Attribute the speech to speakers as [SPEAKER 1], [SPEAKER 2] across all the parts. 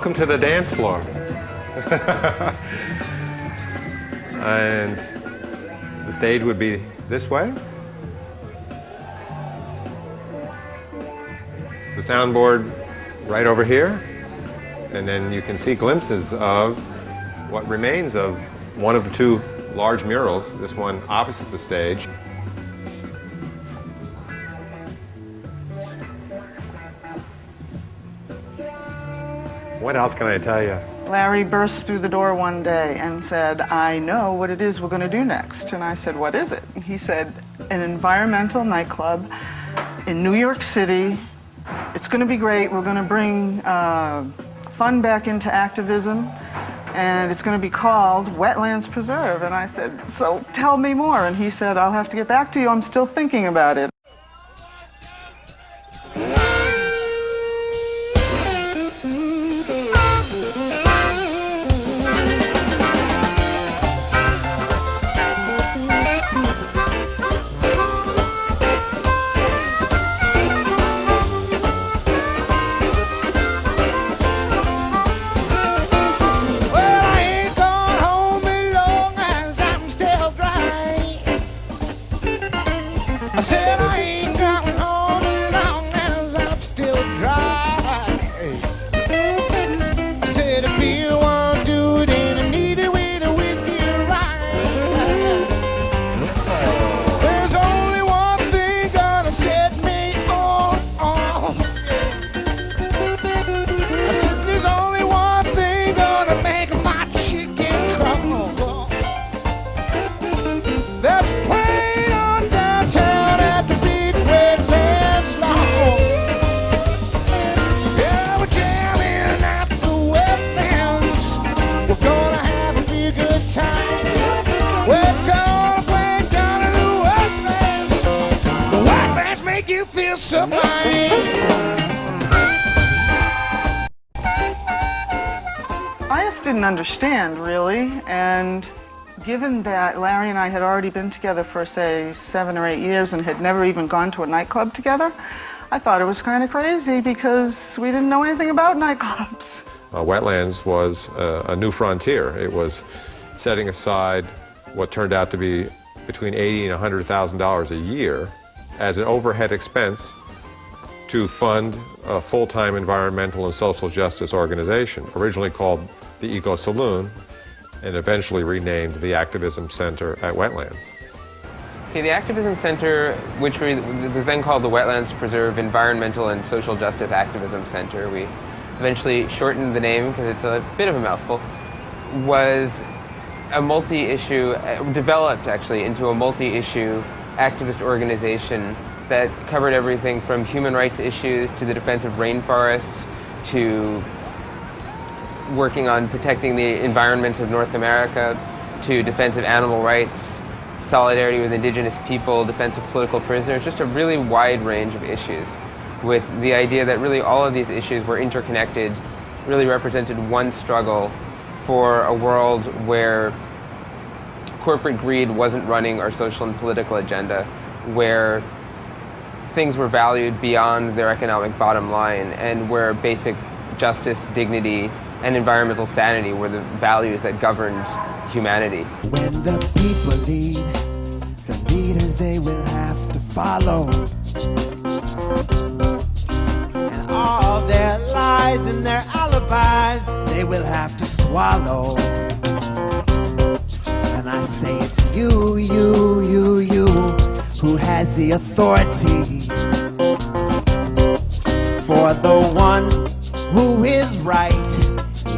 [SPEAKER 1] welcome to the dance floor. And the stage would be this way. The soundboard right over here. And then you can see glimpses of what remains of one of the two large murals, this one opposite the stage. What else can I tell you?
[SPEAKER 2] Larry burst through the door one day and said, I know what it is we're going to do next. And I said, what is it? And he said, an environmental nightclub in New York City. It's going to be great. We're going to bring fun back into activism, and it's going to be called Wetlands Preserve. And I said, so tell me more. And he said, I'll have to get back to you. I'm still thinking about it. I just didn't understand, really, and given that Larry and I had already been together for, say, 7 or 8 years and had never even gone to a nightclub together, I thought it was kind of crazy because we didn't know anything about nightclubs.
[SPEAKER 1] Wetlands was a new frontier. It was setting aside what turned out to be between $80,000 and $100,000 a year as an overhead expense to fund a full-time environmental and social justice organization, originally called the Eco Saloon, and eventually renamed the Activism Center at Wetlands.
[SPEAKER 3] Okay, the Activism Center, which was then called the Wetlands Preserve Environmental and Social Justice Activism Center, we eventually shortened the name because it's a bit of a mouthful, was a multi-issue, developed actually into a multi-issue activist organization that covered everything from human rights issues to the defense of rainforests to working on protecting the environments of North America to defense of animal rights, solidarity with indigenous people, defense of political prisoners, just a really wide range of issues with the idea that really all of these issues were interconnected, really represented one struggle for a world where corporate greed wasn't running our social and political agenda, where things were valued beyond their economic bottom line, and where basic justice, dignity, and environmental sanity were the values that governed humanity.
[SPEAKER 4] When the people lead, the leaders they will have to follow. And all their lies and their alibis they will have to swallow. And I say it's you, who has the authority. For the one who is right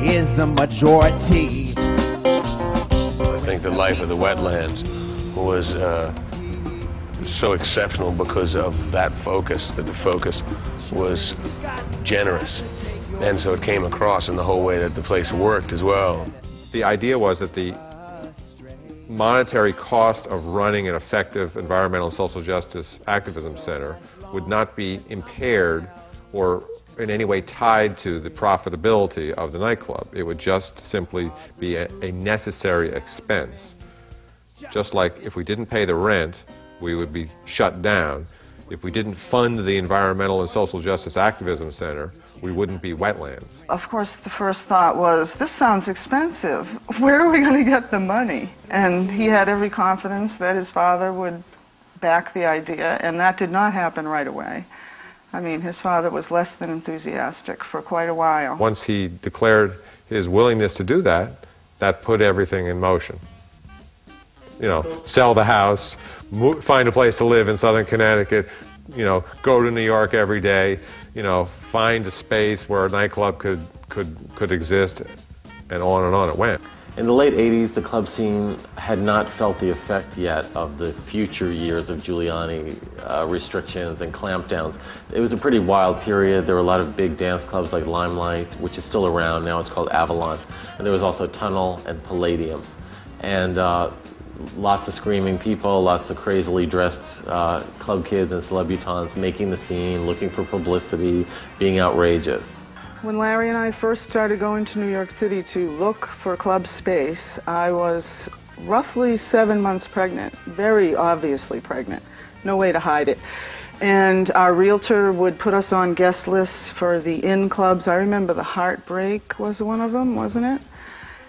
[SPEAKER 4] is the majority.
[SPEAKER 5] I think the life of the wetlands was so exceptional because of that focus, that the focus was generous. And so it came across in the whole way that the place worked as well.
[SPEAKER 1] The idea was that the monetary cost of running an effective environmental and social justice activism center would not be impaired or in any way tied to the profitability of the nightclub. It would just simply be a necessary expense. Just like if we didn't pay the rent, we would be shut down. If we didn't fund the environmental and social justice activism center, we wouldn't be Wetlands.
[SPEAKER 2] Of course, the first thought was, this sounds expensive. Where are we going to get the money? And he had every confidence that his father would back the idea, and that did not happen right away. I mean, his father was less than enthusiastic for quite a while.
[SPEAKER 1] Once he declared his willingness to do that, that put everything in motion. You know, sell the house, find a place to live in Southern Connecticut, you know, go to New York every day, you know, find a space where a nightclub could exist, and on it went.
[SPEAKER 6] In the late 80s, the club scene had not felt the effect yet of the future years of Giuliani restrictions and clampdowns. It was a pretty wild period. There were a lot of big dance clubs like Limelight, which is still around. Now it's called Avalon. And there was also Tunnel and Palladium. And lots of screaming people, lots of crazily dressed club kids and celebutants making the scene, looking for publicity, being outrageous.
[SPEAKER 2] When Larry and I first started going to New York City to look for club space, I was roughly 7 months pregnant, very obviously pregnant, no way to hide it. And our realtor would put us on guest lists for the inn clubs. I remember the Heartbreak was one of them, wasn't it?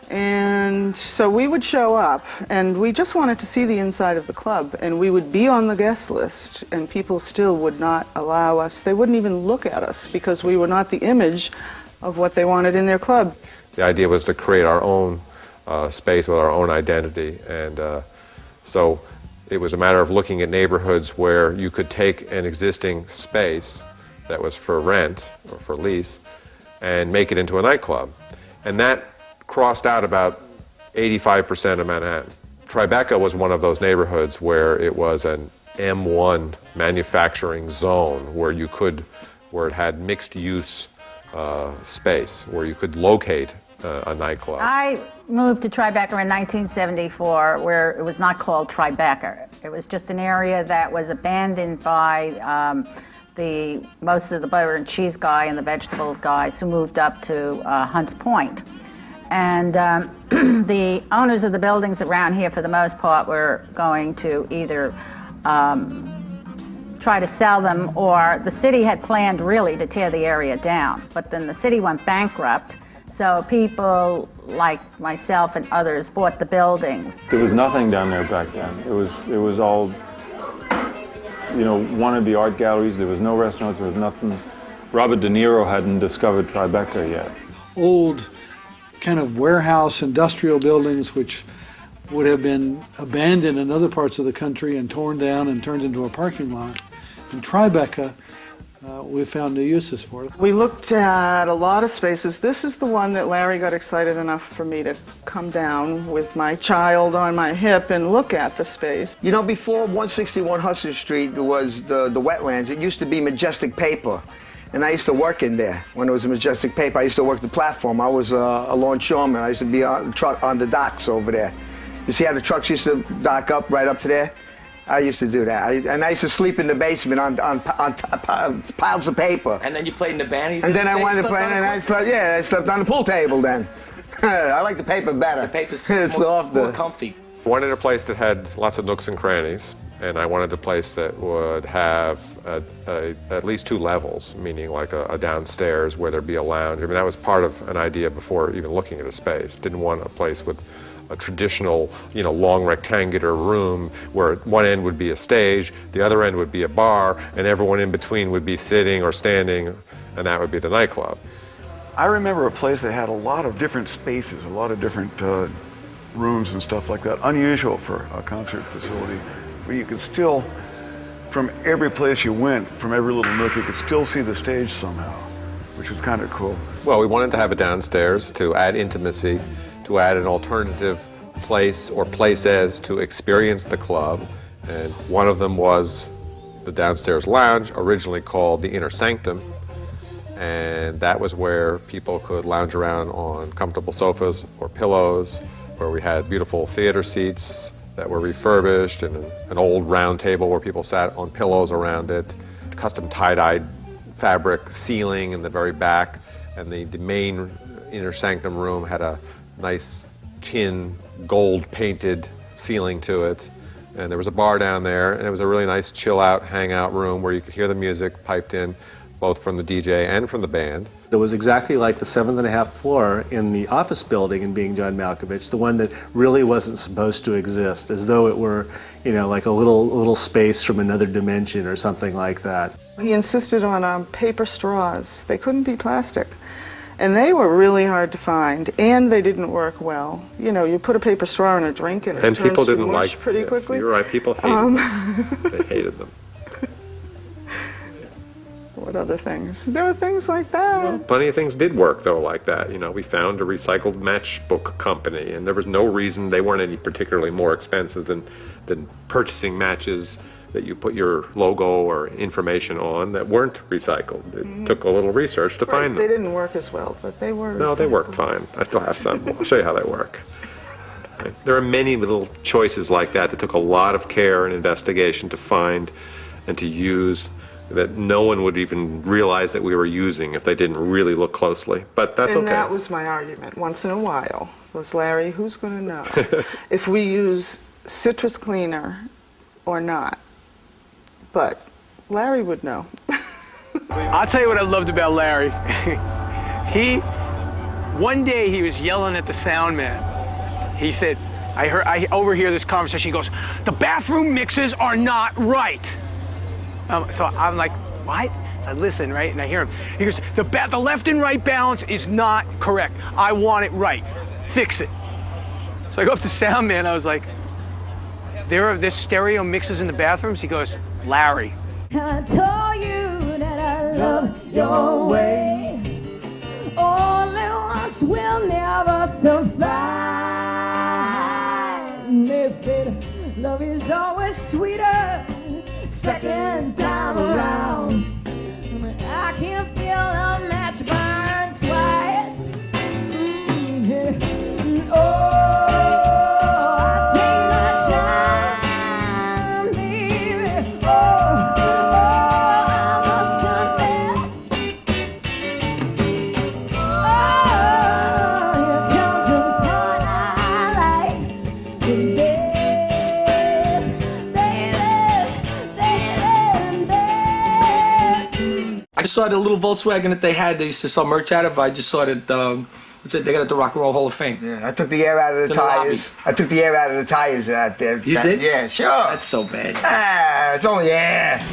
[SPEAKER 2] And so we would show up, and we just wanted to see the inside of the club, and we would be on the guest list, and people still would not allow us. They wouldn't even look at us because we were not the image of what they wanted in their club.
[SPEAKER 1] The idea was to create our own space with our own identity, and so it was a matter of looking at neighborhoods where you could take an existing space that was for rent or for lease and make it into a nightclub. And that crossed out about 85% of Manhattan. Tribeca was one of those neighborhoods where it was an M1 manufacturing zone where it had mixed use space, where you could locate a nightclub.
[SPEAKER 7] I moved to Tribeca in 1974, where it was not called Tribeca. It was just an area that was abandoned by most of the butter and cheese guy and the vegetable guys who moved up to Hunts Point. And the owners of the buildings around here, for the most part, were going to either try to sell them, or the city had planned really to tear the area down. But then the city went bankrupt, so people like myself and others bought the buildings.
[SPEAKER 8] There was nothing down there back then. It was all, you know, one of the art galleries. There was no restaurants. There was nothing. Robert De Niro hadn't discovered Tribeca yet.
[SPEAKER 9] Old kind of warehouse industrial buildings which would have been abandoned in other parts of the country and torn down and turned into a parking lot. In Tribeca, we found new uses for it.
[SPEAKER 2] We looked at a lot of spaces. This is the one that Larry got excited enough for me to come down with my child on my hip and look at the space.
[SPEAKER 10] You know, before 161 Hudson Street was the Wetlands, it used to be Majestic Paper. And I used to work in there. When it was a Majestic Paper, I used to work the platform. I was a longshoreman. I used to be on the docks over there. You see how the trucks used to dock up right up to there? I used to do that. And I used to sleep in the basement on piles of paper.
[SPEAKER 11] And then you played in the band?
[SPEAKER 10] And then I wanted to play, and I slept on the pool table then. I like the paper better.
[SPEAKER 11] The paper's
[SPEAKER 10] it's
[SPEAKER 11] more comfy.
[SPEAKER 1] I wanted a place that had lots of nooks and crannies, and I wanted a place that would have at least 2 levels, meaning like a downstairs where there'd be a lounge. I mean, that was part of an idea before even looking at a space. Didn't want a place with a traditional, you know, long rectangular room where one end would be a stage, the other end would be a bar, and everyone in between would be sitting or standing, and that would be the nightclub.
[SPEAKER 12] I remember a place that had a lot of different spaces, a lot of different rooms and stuff like that. Unusual for a concert facility, where you could still, from every place you went, from every little nook, you could still see the stage somehow, which was kind of cool.
[SPEAKER 1] Well, we wanted to have it downstairs to add intimacy, to add an alternative place or places to experience the club. And one of them was the downstairs lounge, originally called the Inner Sanctum. And that was where people could lounge around on comfortable sofas or pillows, where we had beautiful theater seats that were refurbished, and an old round table where people sat on pillows around it, custom tie-dyed fabric ceiling in the very back, and the main Inner Sanctum room had a nice tin gold painted ceiling to it, and there was a bar down there, and it was a really nice chill out hangout room where you could hear the music piped in, both from the DJ and from the band.
[SPEAKER 13] It was exactly like the 7.5th floor in the office building in Being John Malkovich, the one that really wasn't supposed to exist, as though it were, you know, like a little space from another dimension or something like that.
[SPEAKER 2] He insisted on paper straws. They couldn't be plastic. And they were really hard to find, and they didn't work well. You know, you put a paper straw in a drink and it turns
[SPEAKER 1] people
[SPEAKER 2] to
[SPEAKER 1] didn't
[SPEAKER 2] mush
[SPEAKER 1] like
[SPEAKER 2] pretty quickly.
[SPEAKER 1] You're right, people hated them. They hated them.
[SPEAKER 2] What other things? There were things like that.
[SPEAKER 1] Well, plenty of things did work, though, like that. You know, we found a recycled matchbook company, and there was no reason they weren't any particularly more expensive than purchasing matches that you put your logo or information on that weren't recycled. It took a little research to find them.
[SPEAKER 2] They didn't work as well, but they were
[SPEAKER 1] No, they worked fine. I still have some. I'll show you how they work. Okay. There are many little choices like that took a lot of care and investigation to find and to use, that no one would even realize that we were using if they didn't really look closely. But that's okay.
[SPEAKER 2] And that was my argument once in a while, was, Larry, who's going to know if we use citrus cleaner or not? But Larry would know.
[SPEAKER 14] I'll tell you what I loved about Larry. One day he was yelling at the sound man. He said, I overhear this conversation, he goes, "The bathroom mixes are not right." So I'm like, what? I listen, right? And I hear him. He goes, the left and right balance is not correct. I want it right. Fix it. So I go up to sound man, I was like, there's stereo mixes in the bathrooms? He goes, "Larry."
[SPEAKER 15] I told you that I love your way. Only once will never survive. They said love is always sweeter second time around. I can feel a match burn twice. I take my time, baby. I must confess. Here comes the part I like the best,
[SPEAKER 11] I just saw the little Volkswagen that they had. They used to sell merch out of. I just saw that they got it at the Rock and Roll Hall of Fame.
[SPEAKER 10] Yeah, I took the air out of the tires. I took the air out of the tires out there.
[SPEAKER 11] You did?
[SPEAKER 10] Yeah, sure.
[SPEAKER 11] That's so bad.
[SPEAKER 10] Ah, it's only air.
[SPEAKER 4] I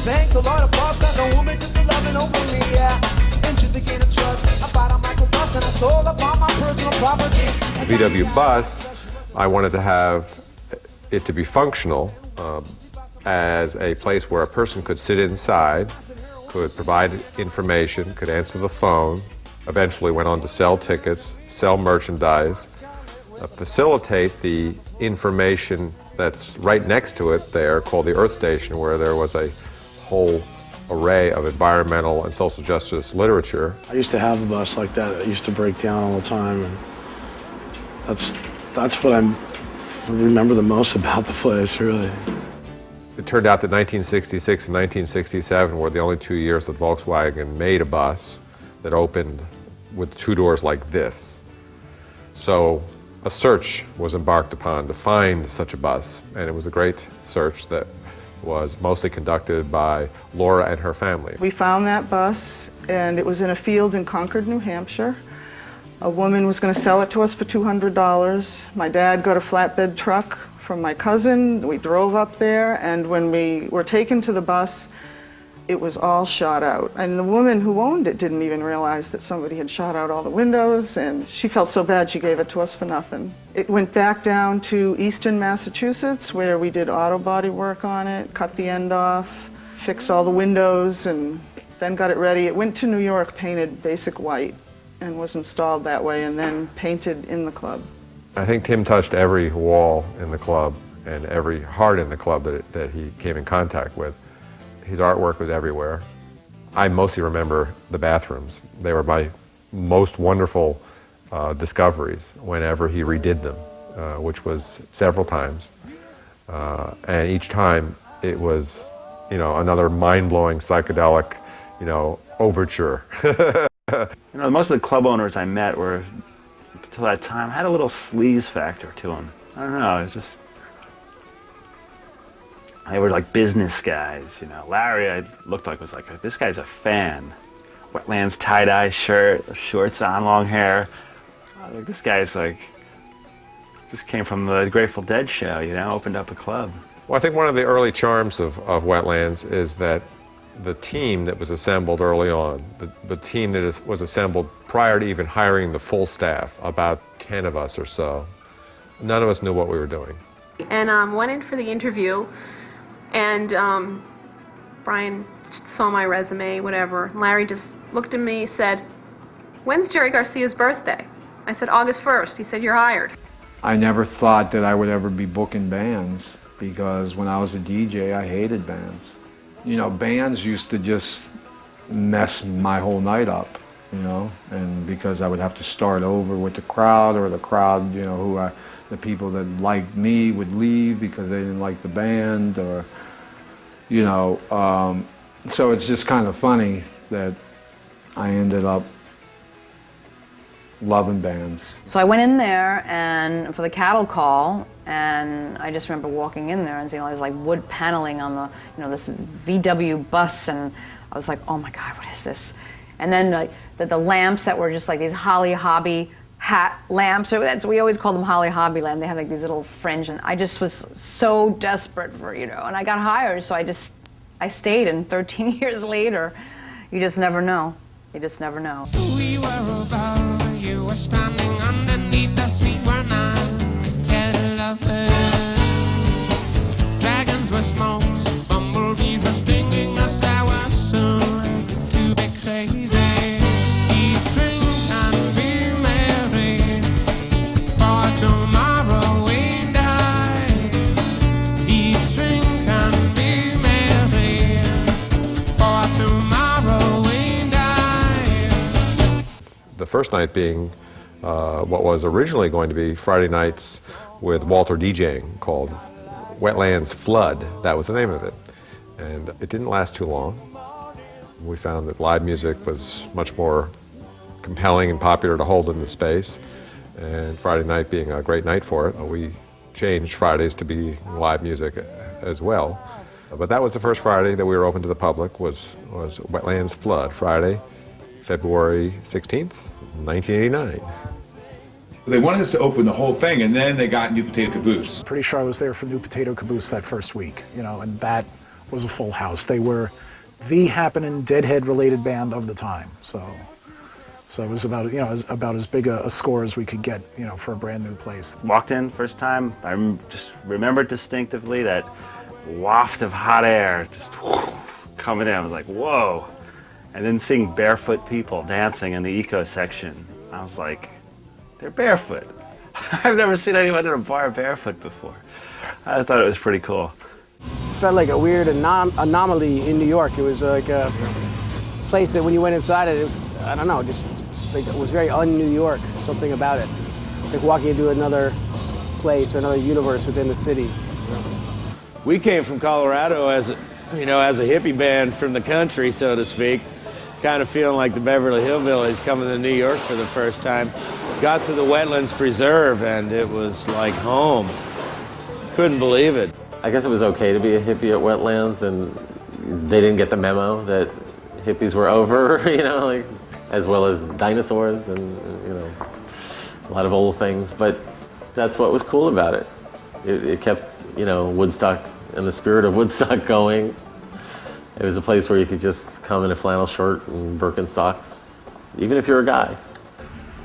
[SPEAKER 4] thank the Lord above that the woman did the loving over me, yeah. Interested in trust. I bought a microbus and I sold upon my personal property.
[SPEAKER 1] VW Bus, I wanted to have it to be functional as a place where a person could sit inside, could provide information, could answer the phone, eventually went on to sell tickets, sell merchandise, facilitate the information that's right next to it there, called the Earth Station, where there was a whole array of environmental and social justice literature.
[SPEAKER 16] I used to have a bus like that. It used to break down all the time, and that's what I remember the most about the place, really.
[SPEAKER 1] It turned out that 1966 and 1967 were the only 2 years that Volkswagen made a bus that opened with two doors like this. So a search was embarked upon to find such a bus, and it was a great search that was mostly conducted by Laura and her family.
[SPEAKER 2] We found that bus, and it was in a field in Concord, New Hampshire. A woman was going to sell it to us for $200. My dad got a flatbed truck from my cousin. We drove up there, and when we were taken to the bus, it was all shot out. And the woman who owned it didn't even realize that somebody had shot out all the windows, and she felt so bad she gave it to us for nothing. It went back down to Easton, Massachusetts, where we did auto body work on it, cut the end off, fixed all the windows, and then got it ready. It went to New York, painted basic white, and was installed that way, and then painted in the club.
[SPEAKER 1] I think Tim touched every wall in the club and every heart in the club that he came in contact with. His artwork was everywhere. I mostly remember the bathrooms. They were my most wonderful discoveries whenever he redid them, which was several times. And each time it was, another mind-blowing psychedelic, overture.
[SPEAKER 8] Most of the club owners I met were, till that time, had a little sleaze factor to them. I don't know, it's just,
[SPEAKER 16] They were like business guys, you know. Larry, I looked like, was like, this guy's a fan. Wetlands tie-dye shirt, shorts on, long hair. Like, this guy's like, just came from the Grateful Dead show, you know, opened up a club.
[SPEAKER 1] Well, I think one of the early charms of Wetlands is that the team that was assembled early on, the team that was assembled prior to even hiring the full staff, about 10 of us or so, none of us knew what we were doing.
[SPEAKER 17] And went in for the interview, and Brian saw my resume, whatever. Larry just looked at me, said, "When's Jerry Garcia's birthday?" I said, "August 1st. He said, "You're hired."
[SPEAKER 18] I never thought that I would ever be booking bands, because when I was a DJ, I hated bands. You know, bands used to just mess my whole night up, you know, and because I would have to start over with the crowd, or the crowd, you know, the people that liked me would leave because they didn't like the band, or, you know, so it's just kind of funny that I ended up loving bands.
[SPEAKER 19] So I went in there and for the cattle call, and I just remember walking in there and seeing all this like wood paneling on the, you know, this VW bus, and I was like, oh my God, what is this? And then like the lamps that were just like these Holly Hobby hat lamps, or that's, we always call them Holly Hobby lamp. They have like these little fringe, and I just was so desperate for, you know, and I got hired, so I stayed, and 13 years later, you just never know. You just never know.
[SPEAKER 15] We were above, you were standing underneath us, we were not yet lovers. Dragons were smokes, bumblebees were stinging us, I was soon to be crazy. Eat, drink, and be merry, for tomorrow we die. Eat, drink, and be merry, for tomorrow we die.
[SPEAKER 1] The first night being what was originally going to be Friday nights with Walter DJing, called Wetlands Flood. That was the name of it. And it didn't last too long. We found that live music was much more compelling and popular to hold in the space. And Friday night being a great night for it, we changed Fridays to be live music as well. But that was the first Friday that we were open to the public, was Wetlands Flood, Friday, February 16th, 1989.
[SPEAKER 20] They wanted us to open the whole thing, and then they got New Potato Caboose.
[SPEAKER 21] Pretty sure I was there for New Potato Caboose that first week, you know, and that was a full house. They were the happening Deadhead-related band of the time, so it was about, you know, about as big a score as we could get, you know, for a brand new place.
[SPEAKER 16] Walked in first time, I just remembered distinctively that waft of hot air just coming in. I was like, whoa. And then seeing barefoot people dancing in the eco section, I was like, they're barefoot. I've never seen anyone in a bar barefoot before. I thought it was pretty cool.
[SPEAKER 22] It felt like a weird anomaly in New York. It was like a place that when you went inside it, I don't know, just like, it was very un-New York, something about it. It's like walking into another place or another universe within the city.
[SPEAKER 23] We came from Colorado as, you know, as a hippie band from the country, so to speak. Kind of feeling like the Beverly Hillbillies coming to New York for the first time. Got to the Wetlands Preserve, and it was like home. Couldn't believe it.
[SPEAKER 6] I guess it was okay to be a hippie at Wetlands, and they didn't get the memo that hippies were over, you know, like, as well as dinosaurs and, you know, a lot of old things. But that's what was cool about it. It kept, you know, Woodstock and the spirit of Woodstock going. It was a place where you could just come in a flannel shirt and Birkenstocks, even if you're a guy.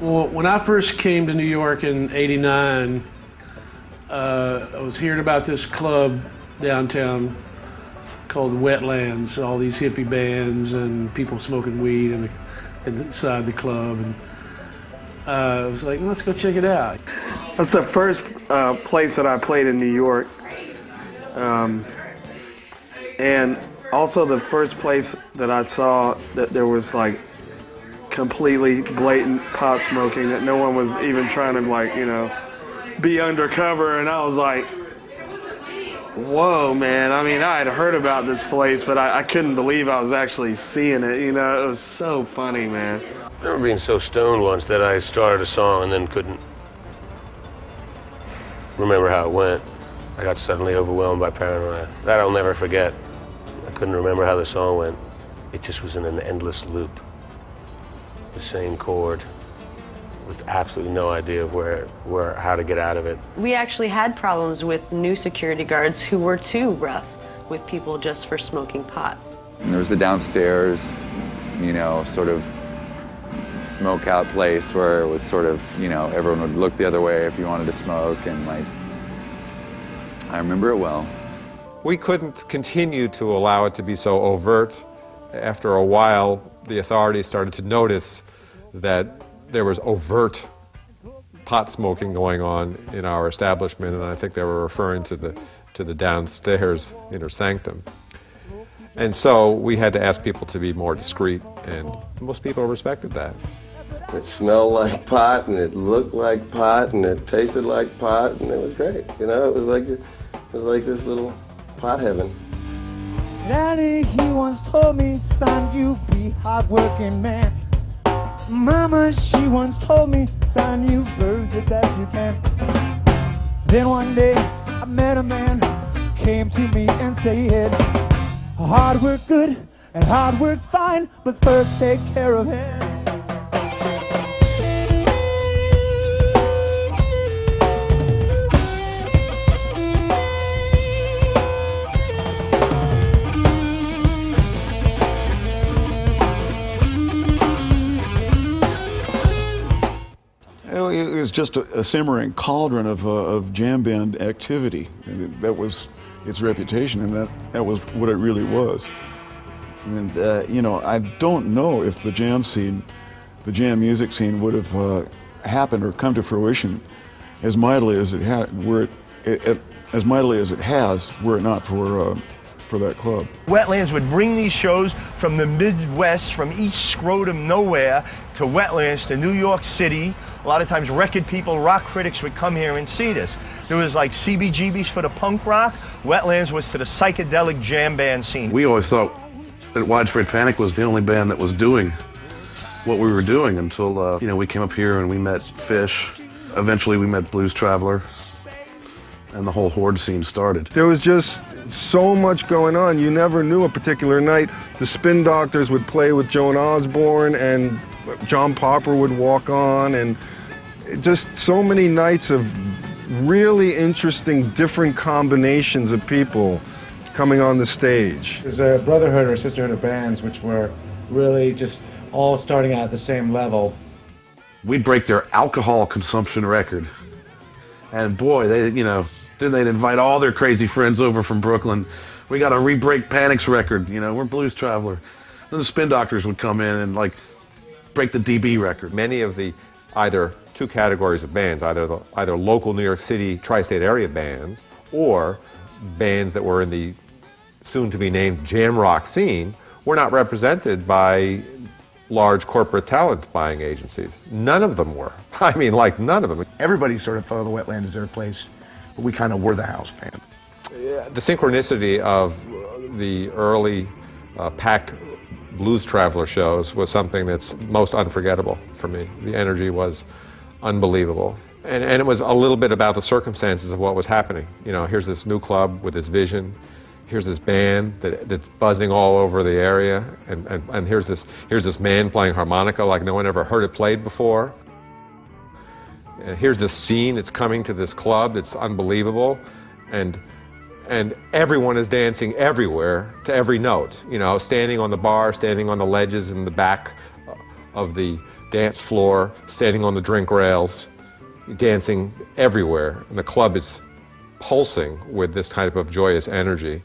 [SPEAKER 24] Well, when I first came to New York in '89, I was hearing about this club downtown called Wetlands, all these hippie bands and people smoking weed inside the club. And I was like, let's go check it out.
[SPEAKER 25] That's the first place that I played in New York. And also the first place that I saw that there was like completely blatant pot smoking, that no one was even trying to, like, you know, be undercover. And I was like, whoa, man. I mean, I had heard about this place, but I couldn't believe I was actually seeing it, you know. It was so funny, man.
[SPEAKER 5] I remember being so stoned once that I started a song and then couldn't remember how it went. I got suddenly overwhelmed by paranoia. That I'll never forget. I couldn't remember how the song went. It just was in an endless loop. The same chord, with absolutely no idea of how to get out of it.
[SPEAKER 3] We actually had problems with new security guards who were too rough with people just for smoking pot.
[SPEAKER 7] And there was the downstairs, you know, sort of smoke out place where it was sort of, you know, everyone would look the other way if you wanted to smoke, and like, I remember it well.
[SPEAKER 1] We couldn't continue to allow it to be so overt. After a while, the authorities started to notice that there was overt pot smoking going on in our establishment, and I think they were referring to the downstairs inner sanctum. And so we had to ask people to be more discreet, and most people respected that.
[SPEAKER 5] It smelled like pot, and it looked like pot, and it tasted like pot, and it was great. You know, it was like this little pot heaven.
[SPEAKER 4] Daddy, he once told me, son, you be hard-working man. Mama, she once told me, son, you work the best you can. Then one day, I met a man, came to me and said, hard work good and hard work fine, but first take care of him.
[SPEAKER 9] It was just a simmering cauldron of jam band activity. And that was its reputation, and that was what it really was. And you know, I don't know if the jam scene, the jam music scene, would have happened or come to fruition as mightily as it had, as mightily as it has, were it not for that club.
[SPEAKER 12] Wetlands would bring these shows from the Midwest, from each scrotum nowhere to Wetlands to New York City. A lot of times record people, rock critics would come here and see this. There was like CBGBs for the punk rock. Wetlands was to the psychedelic jam band scene.
[SPEAKER 13] We always thought that Widespread Panic was the only band that was doing what we were doing until, you know, we came up here and we met Phish. Eventually we met Blues Traveler, and the whole Horde scene started.
[SPEAKER 25] There was just so much going on. You never knew a particular night. The Spin Doctors would play with Joan Osborne, and John Popper would walk on, and just so many nights of really interesting, different combinations of people coming on the stage.
[SPEAKER 26] There's a brotherhood or a sisterhood of bands which were really just all starting out at the same level.
[SPEAKER 13] We'd break their alcohol consumption record. And boy, they, you know, then they'd invite all their crazy friends over from Brooklyn. We got a re-break Panic's record, you know, we're Blues Traveler. Then the Spin Doctors would come in and like break the DB record.
[SPEAKER 1] Many of the either two categories of bands, either local New York City tri-state area bands or bands that were in the soon-to-be-named jam rock scene, were not represented by large corporate talent buying agencies. None of them were. I mean, like, none of them.
[SPEAKER 27] Everybody sort of thought of the Wetlands as their place, but we kind of were the house band.
[SPEAKER 1] The synchronicity of the early packed Blues Traveler shows was something that's most unforgettable for me. The energy was unbelievable. And it was a little bit about the circumstances of what was happening. You know, here's this new club with its vision. Here's this band that's buzzing all over the area, and here's this man playing harmonica like no one ever heard it played before. And here's this scene that's coming to this club that's unbelievable, and everyone is dancing everywhere to every note. You know, standing on the bar, standing on the ledges in the back of the dance floor, standing on the drink rails, dancing everywhere, and the club is pulsing with this type of joyous energy.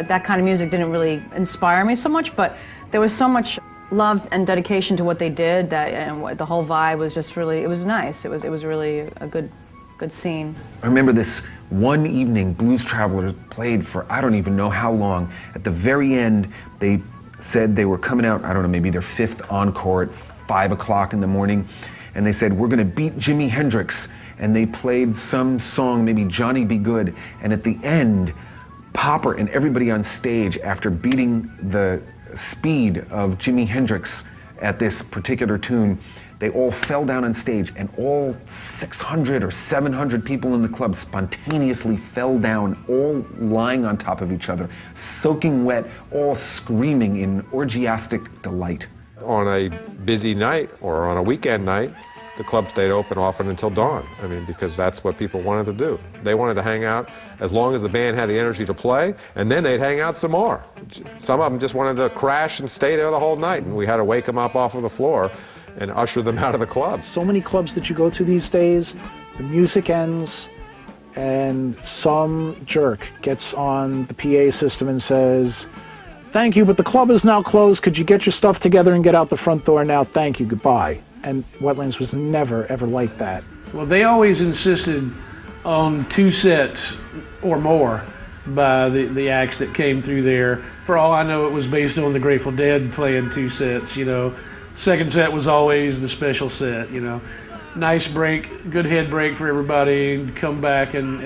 [SPEAKER 19] that kind of music didn't really inspire me so much, but there was so much love and dedication to what they did that, and the whole vibe was just really, it was nice. It was really a good scene.
[SPEAKER 2] I remember this one evening, Blues Travelers played for I don't even know how long. At the very end, they said they were coming out, I don't know, maybe their 5th encore at 5 o'clock in the morning, and they said, we're gonna beat Jimi Hendrix. And they played some song, maybe Johnny Be Good, and at the end, Popper and everybody on stage, after beating the speed of Jimi Hendrix at this particular tune, they all fell down on stage, and all 600 or 700 people in the club spontaneously fell down, all lying on top of each other, soaking wet, all screaming in orgiastic delight.
[SPEAKER 1] On a busy night or on a weekend night, the club stayed open often until dawn. I mean, because that's what people wanted to do. They wanted to hang out as long as the band had the energy to play, and then they'd hang out some more. Some of them just wanted to crash and stay there the whole night, and we had to wake them up off of the floor and usher them out of the club.
[SPEAKER 21] So many clubs that you go to these days, the music ends and some jerk gets on the PA system and says, thank you, but the club is now closed. Could you get your stuff together and get out the front door now? Thank you, goodbye. And Wetlands was never, ever like that.
[SPEAKER 24] Well, they always insisted on 2 sets or more by the acts that came through there. For all I know, it was based on the Grateful Dead playing 2 sets, you know. Second set was always the special set, you know. Nice break, good head break for everybody, and come back and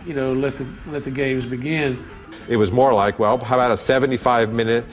[SPEAKER 24] you know, let the games begin.
[SPEAKER 1] It was more like, well, how about a 75-minute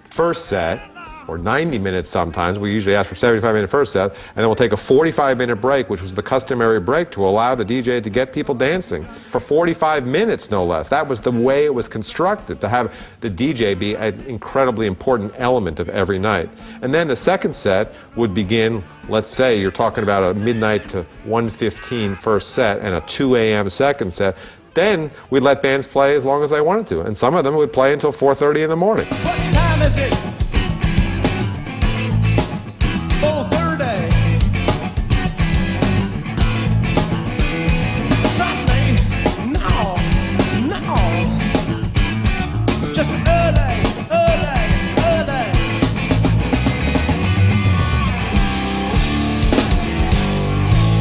[SPEAKER 1] first set, or 90 minutes sometimes. We usually ask for 75-minute first set, and then we'll take a 45-minute break, which was the customary break to allow the DJ to get people dancing for 45 minutes, no less. That was the way it was constructed, to have the DJ be an incredibly important element of every night. And then the second set would begin, let's say you're talking about a midnight to 1:15 first set and a 2 a.m. second set. Then we'd let bands play as long as they wanted to, and some of them would play until 4:30 in the morning.
[SPEAKER 4] What time is it? 4:30. Something? No, just early.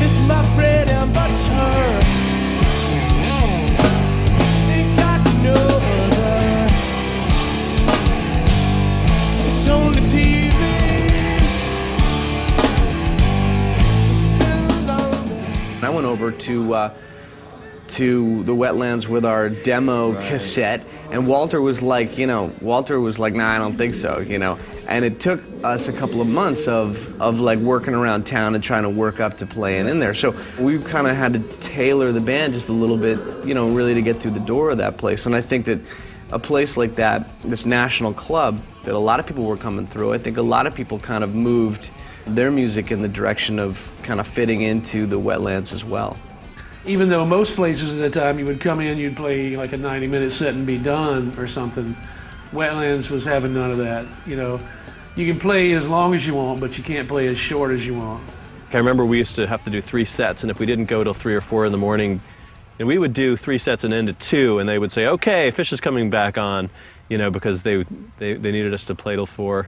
[SPEAKER 4] It's my bread and butter. Ain't got no other. It's only TV.
[SPEAKER 8] I went over to the Wetlands with our demo cassette, and Walter was like, nah, I don't think so, you know. And it took us a couple of months of like working around town and trying to work up to playing in there. So we kind of had to tailor the band just a little bit, you know, really to get through the door of that place. And I think that a place like that, this national club that a lot of people were coming through, I think a lot of people kind of moved their music in the direction of kind of fitting into the Wetlands as well.
[SPEAKER 24] Even though most places at the time you would come in, you'd play like a 90-minute set and be done or something, Wetlands was having none of that, you know. You can play as long as you want, but you can't play as short as you want.
[SPEAKER 10] I remember we used to have to do 3 sets, and if we didn't go till 3 or 4 in the morning, and we would do 3 sets and end at 2, and they would say, okay, Phish is coming back on, you know, because they needed us to play till 4.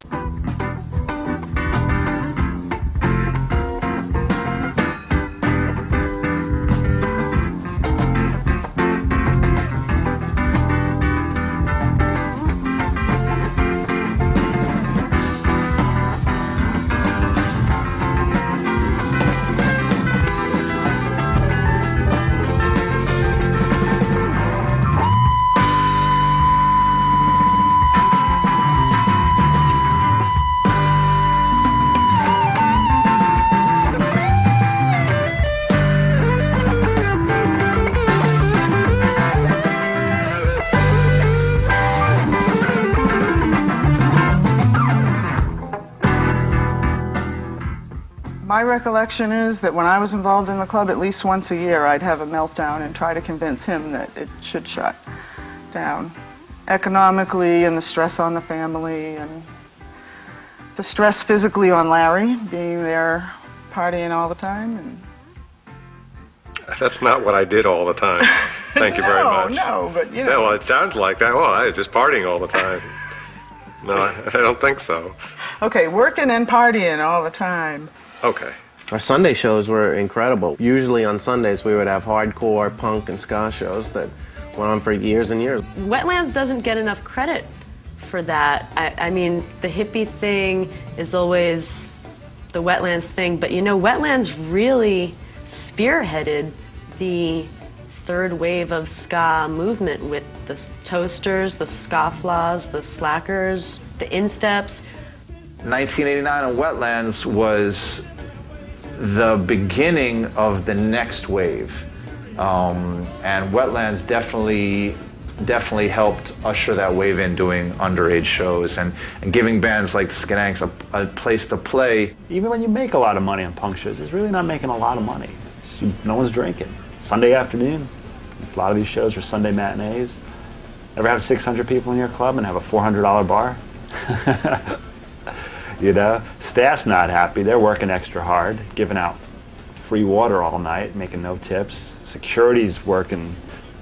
[SPEAKER 11] My recollection is that when I was involved in the club, at least once a year, I'd have a meltdown and try to convince him that it should shut down. Economically, and the stress on the family, and the stress physically on Larry, being there partying all the time. And
[SPEAKER 1] That's not what I did all the time. Thank you very much.
[SPEAKER 11] No, but you know.
[SPEAKER 1] Yeah, well, it sounds like that. Well, I was just partying all the time. No, I don't think so.
[SPEAKER 11] Okay, working and partying all the time.
[SPEAKER 1] Okay.
[SPEAKER 8] Our Sunday shows were incredible. Usually on Sundays we would have hardcore punk and ska shows that went on for years and years.
[SPEAKER 3] Wetlands doesn't get enough credit for that. I mean, the hippie thing is always the Wetlands thing, but you know, Wetlands really spearheaded the third wave of ska movement with the Toasters, the Scofflaws, the Slackers, the Insteps.
[SPEAKER 2] 1989 on Wetlands was the beginning of the next wave. And Wetlands definitely helped usher that wave in, doing underage shows and giving bands like the Skanks a place to play.
[SPEAKER 14] Even when you make a lot of money on punk shows, it's really not making a lot of money. No one's drinking. Sunday afternoon, a lot of these shows are Sunday matinees. Ever have 600 people in your club and have a $400 bar? You know, staff's not happy. They're working extra hard, giving out free water all night, making no tips. Security's working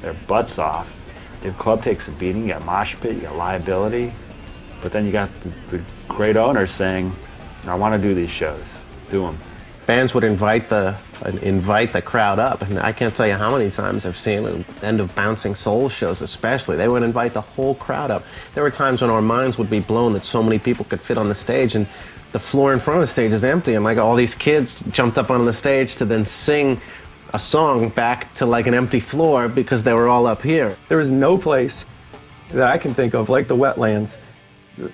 [SPEAKER 14] their butts off. Your club takes a beating. You got mosh pit, you got liability, but then you got the great owners saying, I want to do these shows. Do them.
[SPEAKER 8] Bands would invite the crowd up, and I can't tell you how many times I've seen the end of Bouncing Souls shows especially. They would invite the whole crowd up. There were times when our minds would be blown that so many people could fit on the stage, and the floor in front of the stage is empty, and like all these kids jumped up on the stage to then sing a song back to like an empty floor because they were all up here.
[SPEAKER 15] There is no place that I can think of like the Wetlands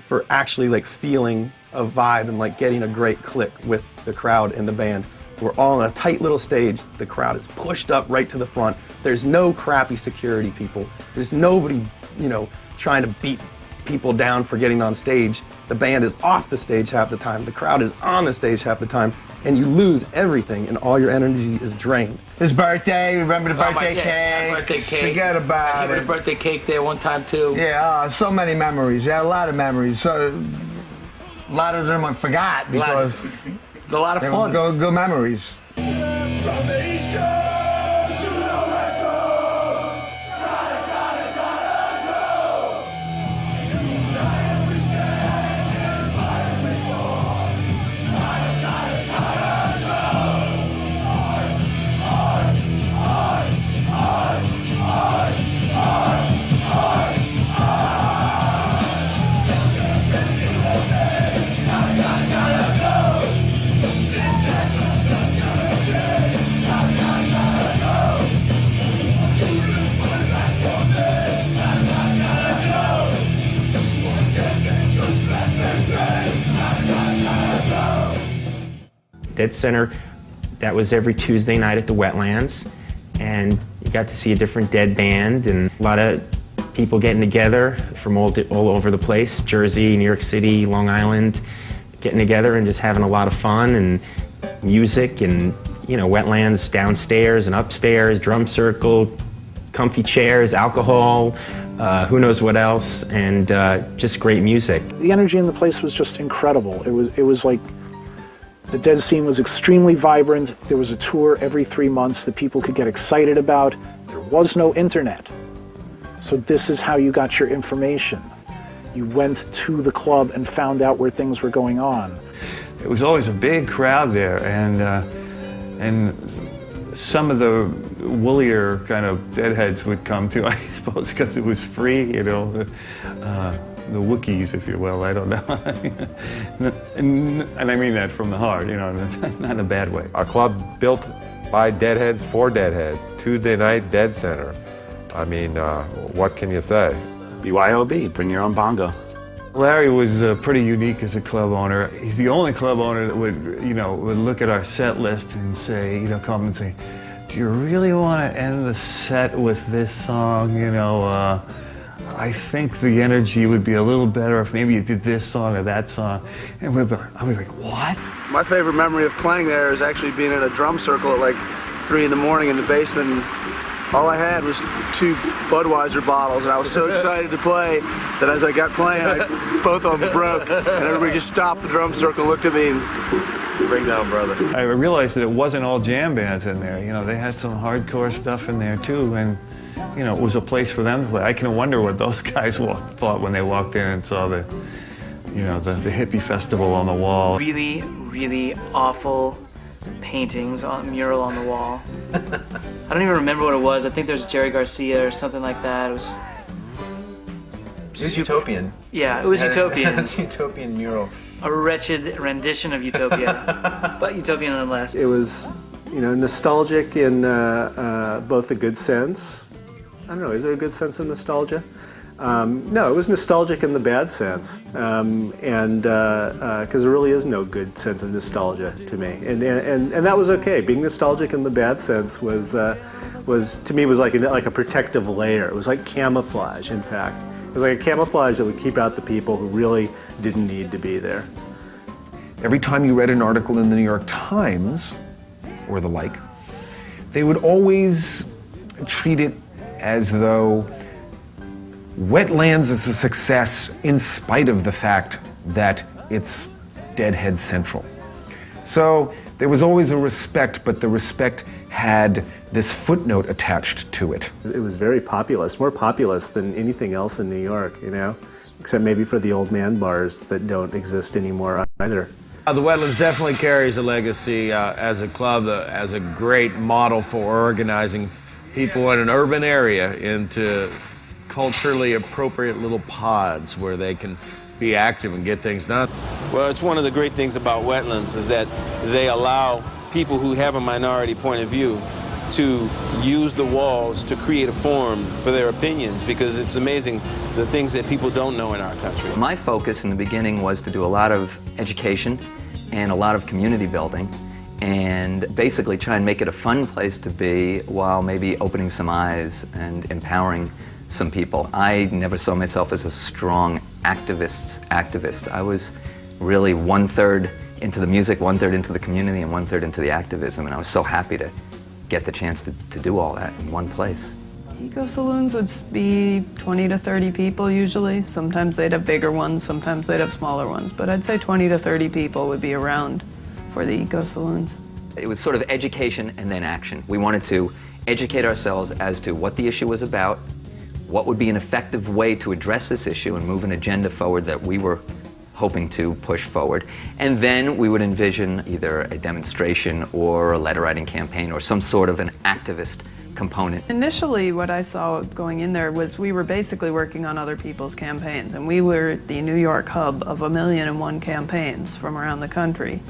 [SPEAKER 15] for actually like feeling a vibe and like getting a great click with the crowd and the band. We're all on a tight little stage. The crowd is pushed up right to the front. There's no crappy security people. There's nobody, you know, trying to beat people down for getting on stage. The band is off the stage half the time. The crowd is on the stage half the time. And you lose everything and all your energy is drained.
[SPEAKER 16] His birthday, remember the birthday cake?
[SPEAKER 17] Birthday cake.
[SPEAKER 16] Forget about
[SPEAKER 17] I
[SPEAKER 16] it.
[SPEAKER 17] had a birthday cake there one time too.
[SPEAKER 16] Yeah, so many memories. Yeah, a lot of memories. So, a lot of them I forgot because
[SPEAKER 17] a lot of fun.
[SPEAKER 16] Good memories.
[SPEAKER 18] Dead Center, that was every Tuesday night at the Wetlands, and you got to see a different Dead band and a lot of people getting together from all over the place, Jersey, New York City, Long Island, getting together and just having a lot of fun and music and, you know, Wetlands downstairs and upstairs, drum circle, comfy chairs, alcohol, who knows what else, and just great music.
[SPEAKER 21] The energy in the place was just incredible. It was like the Dead scene was extremely vibrant. There was a tour every 3 months that people could get excited about. There was no internet. So this is how you got your information. You went to the club and found out where things were going on.
[SPEAKER 9] It was always a big crowd there, and some of the woollier kind of deadheads would come too, I suppose, because it was free, you know, the Wookiees, if you will, I don't know. and I mean that from the heart, you know, not in a bad way.
[SPEAKER 1] A club built by deadheads for deadheads, Tuesday night Dead Center. I mean, what can you say?
[SPEAKER 14] BYOB, bring your own bongo.
[SPEAKER 9] Larry was pretty unique as a club owner. He's the only club owner that would look at our set list and say, come and say, do you really want to end the set with this song? I think the energy would be a little better if maybe you did this song or that song. And I was like, what?
[SPEAKER 20] My favorite memory of playing there is actually being in a drum circle at like 3 in the morning in the basement. And all I had was 2 Budweiser bottles, and I was so excited to play that as I got playing, both of them broke, and everybody just stopped the drum circle, looked at me, and bring down, brother.
[SPEAKER 9] I realized that it wasn't all jam bands in there. They had some hardcore stuff in there too, and
[SPEAKER 5] you know, it was a place for them to play. I can wonder what those guys thought when they walked in and saw the, you know, the hippie festival on the wall.
[SPEAKER 6] Really, really awful paintings, mural on the wall. I don't even remember what it was. I think there's Jerry Garcia or something like that. It was
[SPEAKER 2] utopian.
[SPEAKER 6] Yeah, it was utopian.
[SPEAKER 2] It was a utopian mural.
[SPEAKER 6] A wretched rendition of Utopia, but utopian nonetheless.
[SPEAKER 7] It was, you know, nostalgic in both a good sense. I don't know, is there a good sense of nostalgia? No, it was nostalgic in the bad sense, and because there really is no good sense of nostalgia to me, and that was okay. Being nostalgic in the bad sense was to me was like a protective layer. It was like camouflage. In fact, it was like a camouflage that would keep out the people who really didn't need to be there.
[SPEAKER 2] Every time you read an article in the New York Times or the like, they would always treat it as though Wetlands is a success in spite of the fact that it's Deadhead Central. So there was always a respect, but the respect had this footnote attached to it.
[SPEAKER 7] It was very populist, more populist than anything else in New York, you know, except maybe for the old man bars that don't exist anymore either.
[SPEAKER 8] The Wetlands definitely carries a legacy as a club, as a great model for organizing people in an urban area into culturally appropriate little pods where they can be active and get things done.
[SPEAKER 12] Well, it's one of the great things about Wetlands is that they allow people who have a minority point of view to use the walls to create a forum for their opinions, because it's amazing the things that people don't know in our country.
[SPEAKER 22] My focus in the beginning was to do a lot of education and a lot of community building, and basically try and make it a fun place to be while maybe opening some eyes and empowering some people. I never saw myself as a strong activist. I was really 1/3 into the music, 1/3 into the community, and 1/3 into the activism, and I was so happy to get the chance to do all that in one place.
[SPEAKER 11] Eco saloons would be 20 to 30 people usually. Sometimes they'd have bigger ones, sometimes they'd have smaller ones, but I'd say 20 to 30 people would be around for the eco saloons.
[SPEAKER 22] It was sort of education and then action. We wanted to educate ourselves as to what the issue was about, what would be an effective way to address this issue and move an agenda forward that we were hoping to push forward. And then we would envision either a demonstration or a letter writing campaign or some sort of an activist component.
[SPEAKER 11] Initially, what I saw going in there was we were basically working on other people's campaigns, and we were the New York hub of 1,000,001 campaigns from around the country.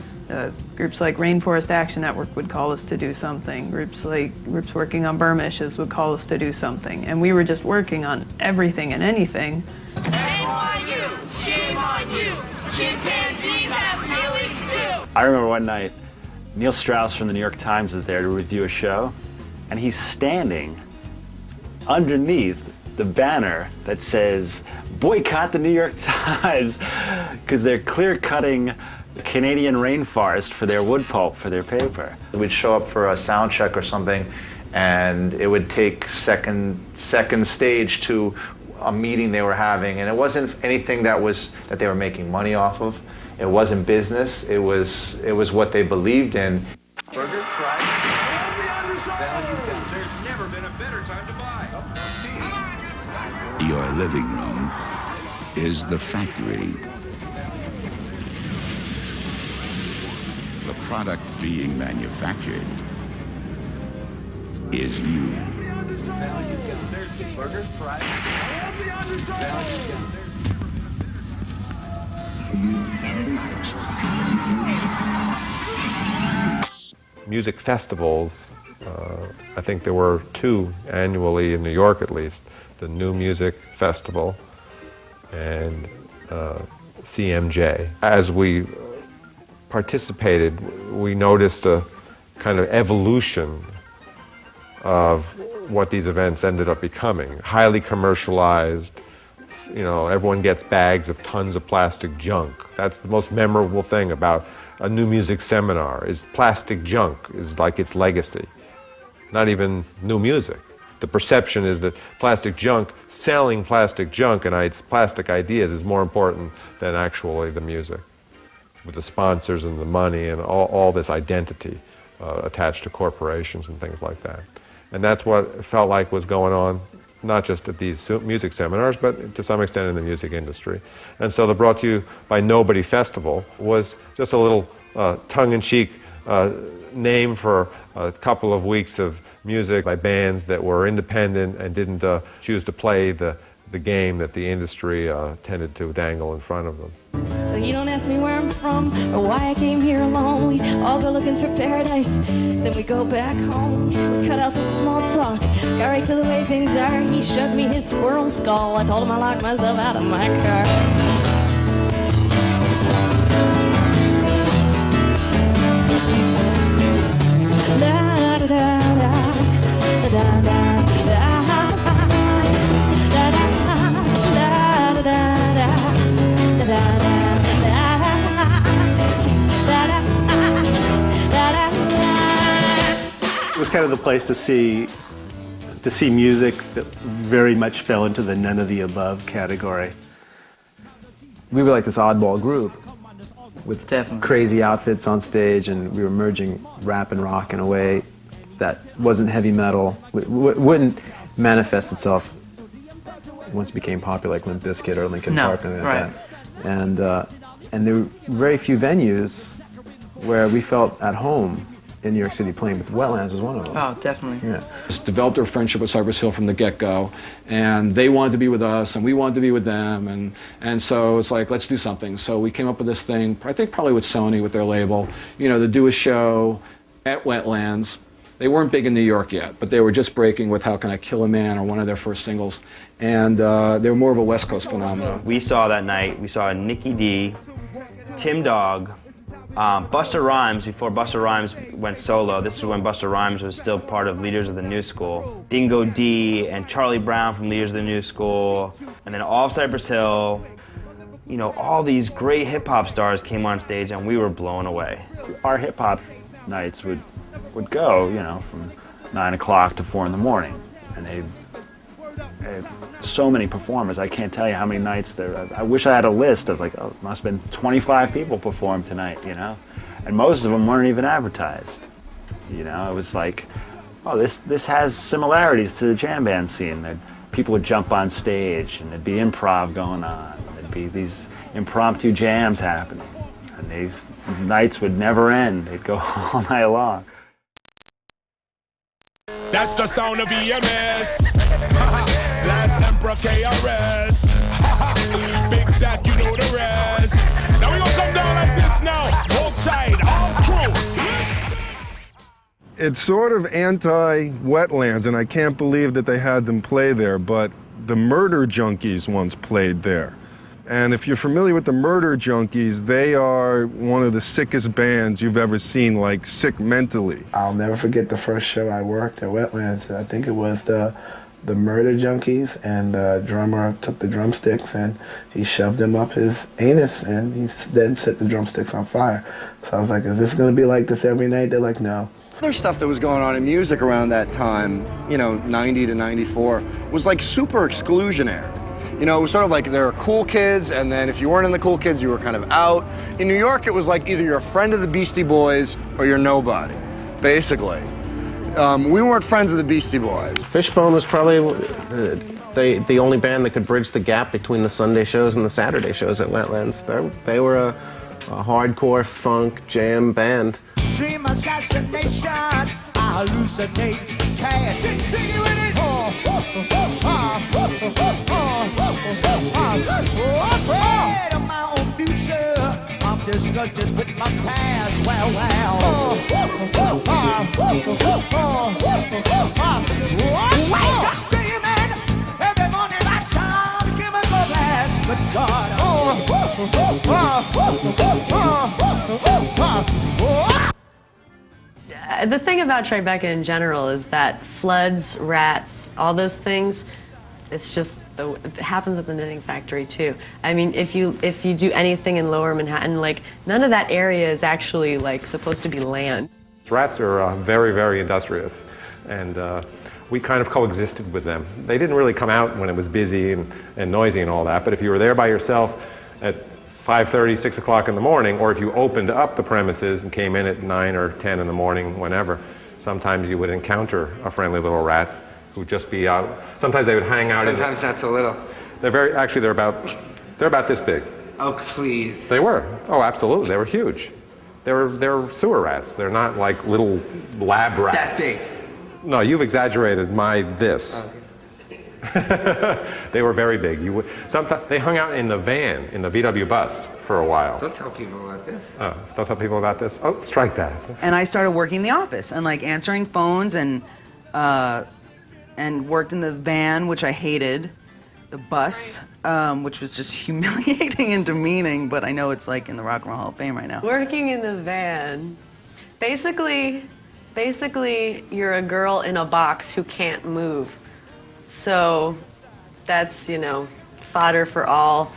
[SPEAKER 11] Groups like Rainforest Action Network would call us to do something. Groups working on Burma issues would call us to do something. And we were just working on everything and anything.
[SPEAKER 23] Shame on you! Shame on you! Chimpanzees have feelings too!
[SPEAKER 14] I remember one night, Neil Strauss from the New York Times is there to review a show, and he's standing underneath the banner that says, boycott the New York Times, because they're clear-cutting the Canadian rainforest for their wood pulp for their paper.
[SPEAKER 25] We'd show up for a sound check or something, and it would take second stage to a meeting they were having, and it wasn't anything that they were making money off of. It wasn't business. It was what they believed in.
[SPEAKER 23] Burger, fries. There's never been a better time to buy.
[SPEAKER 28] Your living room is the factory. The product being manufactured is you.
[SPEAKER 23] Burger, fries.
[SPEAKER 1] Music festivals, I think there were 2 annually in New York at least, the New Music Festival and CMJ. As we participated, we noticed a kind of evolution of what these events ended up becoming. Highly commercialized, you know, everyone gets bags of tons of plastic junk. That's the most memorable thing about a new music seminar, is plastic junk is like its legacy. Not even new music. The perception is that plastic junk, selling plastic junk and its plastic ideas is more important than actually the music, with the sponsors and the money and all this identity attached to corporations and things like that. And that's what it felt like was going on, not just at these music seminars, but to some extent in the music industry. And so the Brought to You by Nobody Festival was just a little tongue-in-cheek name for a couple of weeks of music by bands that were independent and didn't choose to play the game that the industry tended to dangle in front of them.
[SPEAKER 3] So you don't ask me where I'm from or why I came here alone. We all go looking for paradise, then we go back home. We cut out the small talk, got right to the way things are. He showed me his squirrel skull. I told him I locked myself out of my car.
[SPEAKER 7] It was kind of the place to see music that very much fell into the none of the above category.
[SPEAKER 4] We were like this oddball group with
[SPEAKER 6] Definitely.
[SPEAKER 4] crazy outfits on stage, and we were merging rap and rock in a way that wasn't heavy metal, wouldn't manifest itself once it became popular, like Limp Bizkit or Linkin Park and
[SPEAKER 6] right.
[SPEAKER 4] that. And there were very few venues where we felt at home in New York City playing, but the Wetlands is one of them.
[SPEAKER 6] Oh, definitely.
[SPEAKER 4] Yeah.
[SPEAKER 10] Just developed our friendship with Cypress Hill from the get-go, and they wanted to be with us, and we wanted to be with them, and so it's like, let's do something. So we came up with this thing, I think probably with Sony, with their label, you know, to do a show at Wetlands. They weren't big in New York yet, but they were just breaking with How Can I Kill a Man, or one of their first singles, and they were more of a West Coast phenomenon.
[SPEAKER 13] We saw that night, we saw Nicky D, Tim Dog, Busta Rhymes, before Busta Rhymes went solo. This is when Busta Rhymes was still part of Leaders of the New School. Dingo D and Charlie Brown from Leaders of the New School, and then all of Cypress Hill. You know, all these great hip-hop stars came on stage, and we were blown away.
[SPEAKER 14] Our hip-hop nights would go, you know, from 9 o'clock to 4 in the morning, and they had so many performers. I can't tell you how many nights there. I wish I had a list of like, oh, it must have been 25 people performed tonight, you know, and most of them weren't even advertised. You know, it was like, oh, this has similarities to the jam band scene. That people would jump on stage and there'd be improv going on. There'd be these impromptu jams happening, and these nights would never end. They'd go all night long.
[SPEAKER 19] That's the sound of EMS. Last Emperor KRS. Big Zach, you know the rest. Now we gonna come down like this now. Hold tight, all crew.
[SPEAKER 9] It's sort of anti-Wetlands, and I can't believe that they had them play there, but the Murder Junkies once played there. And if you're familiar with the Murder Junkies, they are one of the sickest bands you've ever seen, like sick mentally.
[SPEAKER 24] I'll never forget the first show I worked at Wetlands. I think it was the Murder Junkies, and the drummer took the drumsticks and he shoved them up his anus, and he then set the drumsticks on fire. So I was like, is this going to be like this every night? They're like, no.
[SPEAKER 26] Other stuff that was going on in music around that time, you know, 90 to 94, was like super exclusionary. You know, it was sort of like there were cool kids, and then if you weren't in the cool kids, you were kind of out. In New York, it was like either you're a friend of the Beastie Boys or you're nobody, basically. We weren't friends of the Beastie Boys.
[SPEAKER 27] Fishbone was probably the only band that could bridge the gap between the Sunday shows and the Saturday shows at Wetlands. They were a hardcore funk jam band.
[SPEAKER 19] Dream assassination, I hallucinate cash. See you in it. Afraid of my own future, I'm disgusted with my past. Well. Wake up, dreaming. Every morning I sound a chemical blast. Good God.
[SPEAKER 29] The thing about Tribeca in general is that floods, rats, all those things, it's just it happens at the Knitting Factory too. I mean, if you do anything in Lower Manhattan, like none of that area is actually like supposed to be land.
[SPEAKER 1] Rats are very, very industrious, and we kind of coexisted with them. They didn't really come out when it was busy and noisy and all that, but if you were there by yourself at 5:30, 6 o'clock in the morning, or if you opened up the premises and came in at 9 or 10 in the morning, whenever, Sometimes you would encounter a friendly little rat who'd just be out. Sometimes they would hang out.
[SPEAKER 2] Sometimes not so little.
[SPEAKER 1] They're about this big.
[SPEAKER 2] Oh, please.
[SPEAKER 1] They were. Oh, absolutely. They were huge. They're sewer rats. They're not like little lab rats.
[SPEAKER 2] That big.
[SPEAKER 1] No, you've exaggerated this. They were very big. Sometimes they hung out in the van, in the VW bus for a while.
[SPEAKER 2] Don't tell people about this.
[SPEAKER 1] Oh, don't tell people about this? Oh, strike that.
[SPEAKER 5] And I started working in the office and like answering phones and worked in the van, which I hated, the bus, which was just humiliating and demeaning, but I know it's like in the Rock and Roll Hall of Fame right now.
[SPEAKER 29] Working in the van, basically you're a girl in a box who can't move. So that's, fodder for all,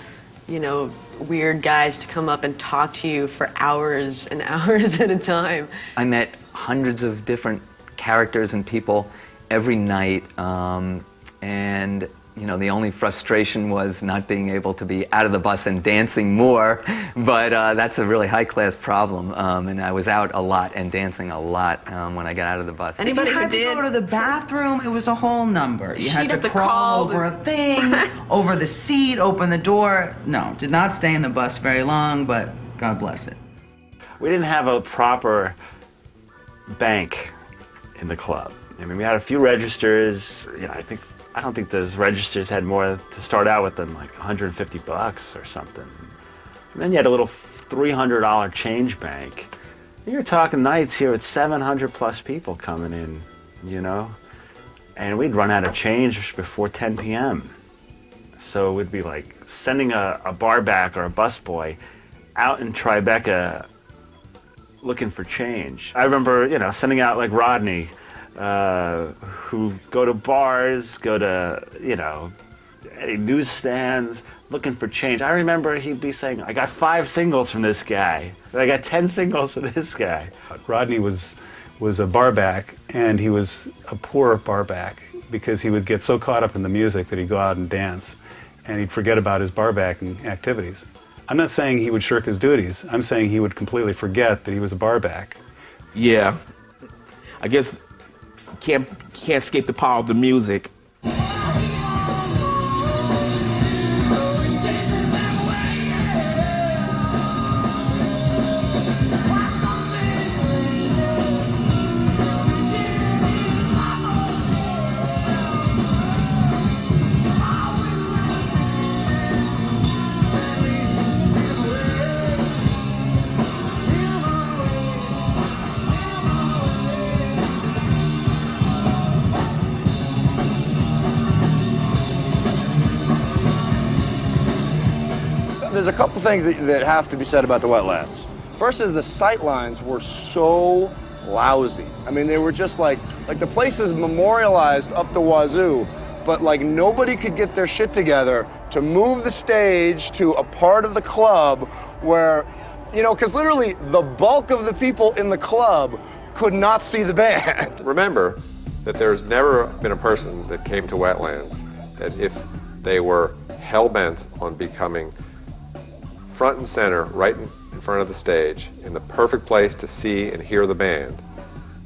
[SPEAKER 29] weird guys to come up and talk to you for hours and hours at a time.
[SPEAKER 22] I met hundreds of different characters and people every night, and the only frustration was not being able to be out of the bus and dancing more, but that's a really high-class problem, and I was out a lot and dancing a lot when I got out of the bus.
[SPEAKER 5] Anybody who had to go to the bathroom, it was a whole number. You had to crawl over a thing, over the seat, open the door. No, did not stay in the bus very long, but God bless it.
[SPEAKER 14] We didn't have a proper bank in the club. I mean, we had a few registers. I don't think those registers had more to start out with than like $150 or something. And then you had a little $300 change bank. You're talking nights here with 700 plus people coming in, and we'd run out of change before 10 p.m. So it would be like sending a bar back or a busboy out in Tribeca looking for change. I remember, sending out like Rodney, who go to bars, go to, any newsstands, looking for change. I remember he'd be saying, I got 5 singles from this guy. I got 10 singles from this guy.
[SPEAKER 8] Rodney was a barback, and he was a poor barback because he would get so caught up in the music that he'd go out and dance, and he'd forget about his barbacking activities. I'm not saying he would shirk his duties. I'm saying he would completely forget that he was a barback.
[SPEAKER 15] Yeah. I guess can't escape the power of the music.
[SPEAKER 26] There's a couple things that have to be said about the Wetlands. First is the sight lines were so lousy. I mean, they were just like the place is memorialized up the wazoo, but like nobody could get their shit together to move the stage to a part of the club where, because literally the bulk of the people in the club could not see the band.
[SPEAKER 1] Remember that there's never been a person that came to Wetlands that if they were hell-bent on becoming front and center, right in front of the stage, in the perfect place to see and hear the band,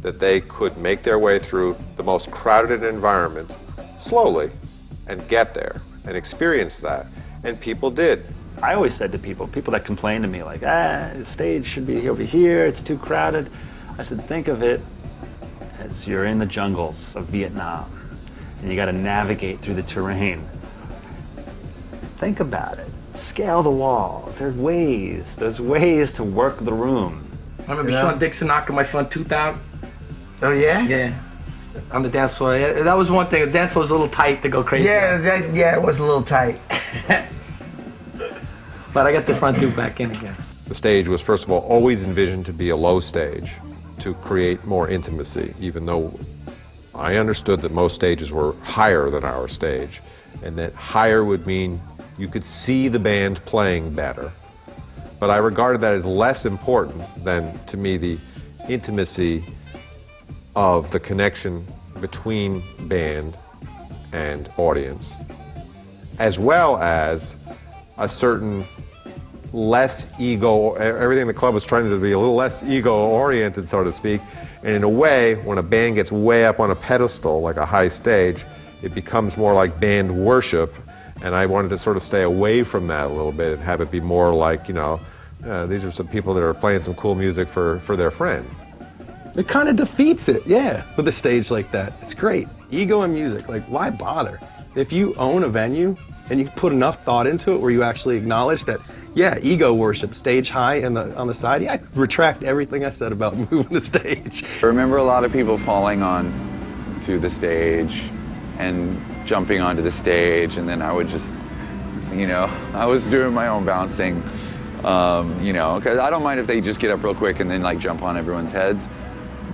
[SPEAKER 1] that they could make their way through the most crowded environment slowly and get there and experience that. And people did.
[SPEAKER 14] I always said to people that complained to me like, the stage should be over here, it's too crowded. I said, think of it as you're in the jungles of Vietnam and you got to navigate through the terrain. Think about it. Scale the walls. There's ways to work the room.
[SPEAKER 2] I remember Sean Dixon knocking my front tooth out.
[SPEAKER 27] Oh yeah?
[SPEAKER 2] Yeah. On the dance floor. Yeah, that was one thing. The dance floor was a little tight to go crazy.
[SPEAKER 27] Yeah, it was a little tight.
[SPEAKER 2] But I got the front tooth back in again.
[SPEAKER 1] The stage was, first of all, always envisioned to be a low stage to create more intimacy, even though I understood that most stages were higher than our stage, and that higher would mean you could see the band playing better. But I regarded that as less important than, to me, the intimacy of the connection between band and audience, as well as a certain less ego, everything in the club was trying to be a little less ego-oriented, so to speak. And in a way, when a band gets way up on a pedestal, like a high stage, it becomes more like band worship. And I wanted to sort of stay away from that a little bit and have it be more like, you know, these are some people that are playing some cool music for their friends.
[SPEAKER 11] It kind of defeats it, yeah, with a stage like that. It's great. Ego and music, like, why bother? If you own a venue and you put enough thought into it where you actually acknowledge that, yeah, ego worship, stage high and on the side, yeah, I retract everything I said about moving the stage.
[SPEAKER 12] I remember a lot of people falling on to the stage and jumping onto the stage, and then I would just, you know, I was doing my own bouncing, you know, because I don't mind if they just get up real quick and then like jump on everyone's heads.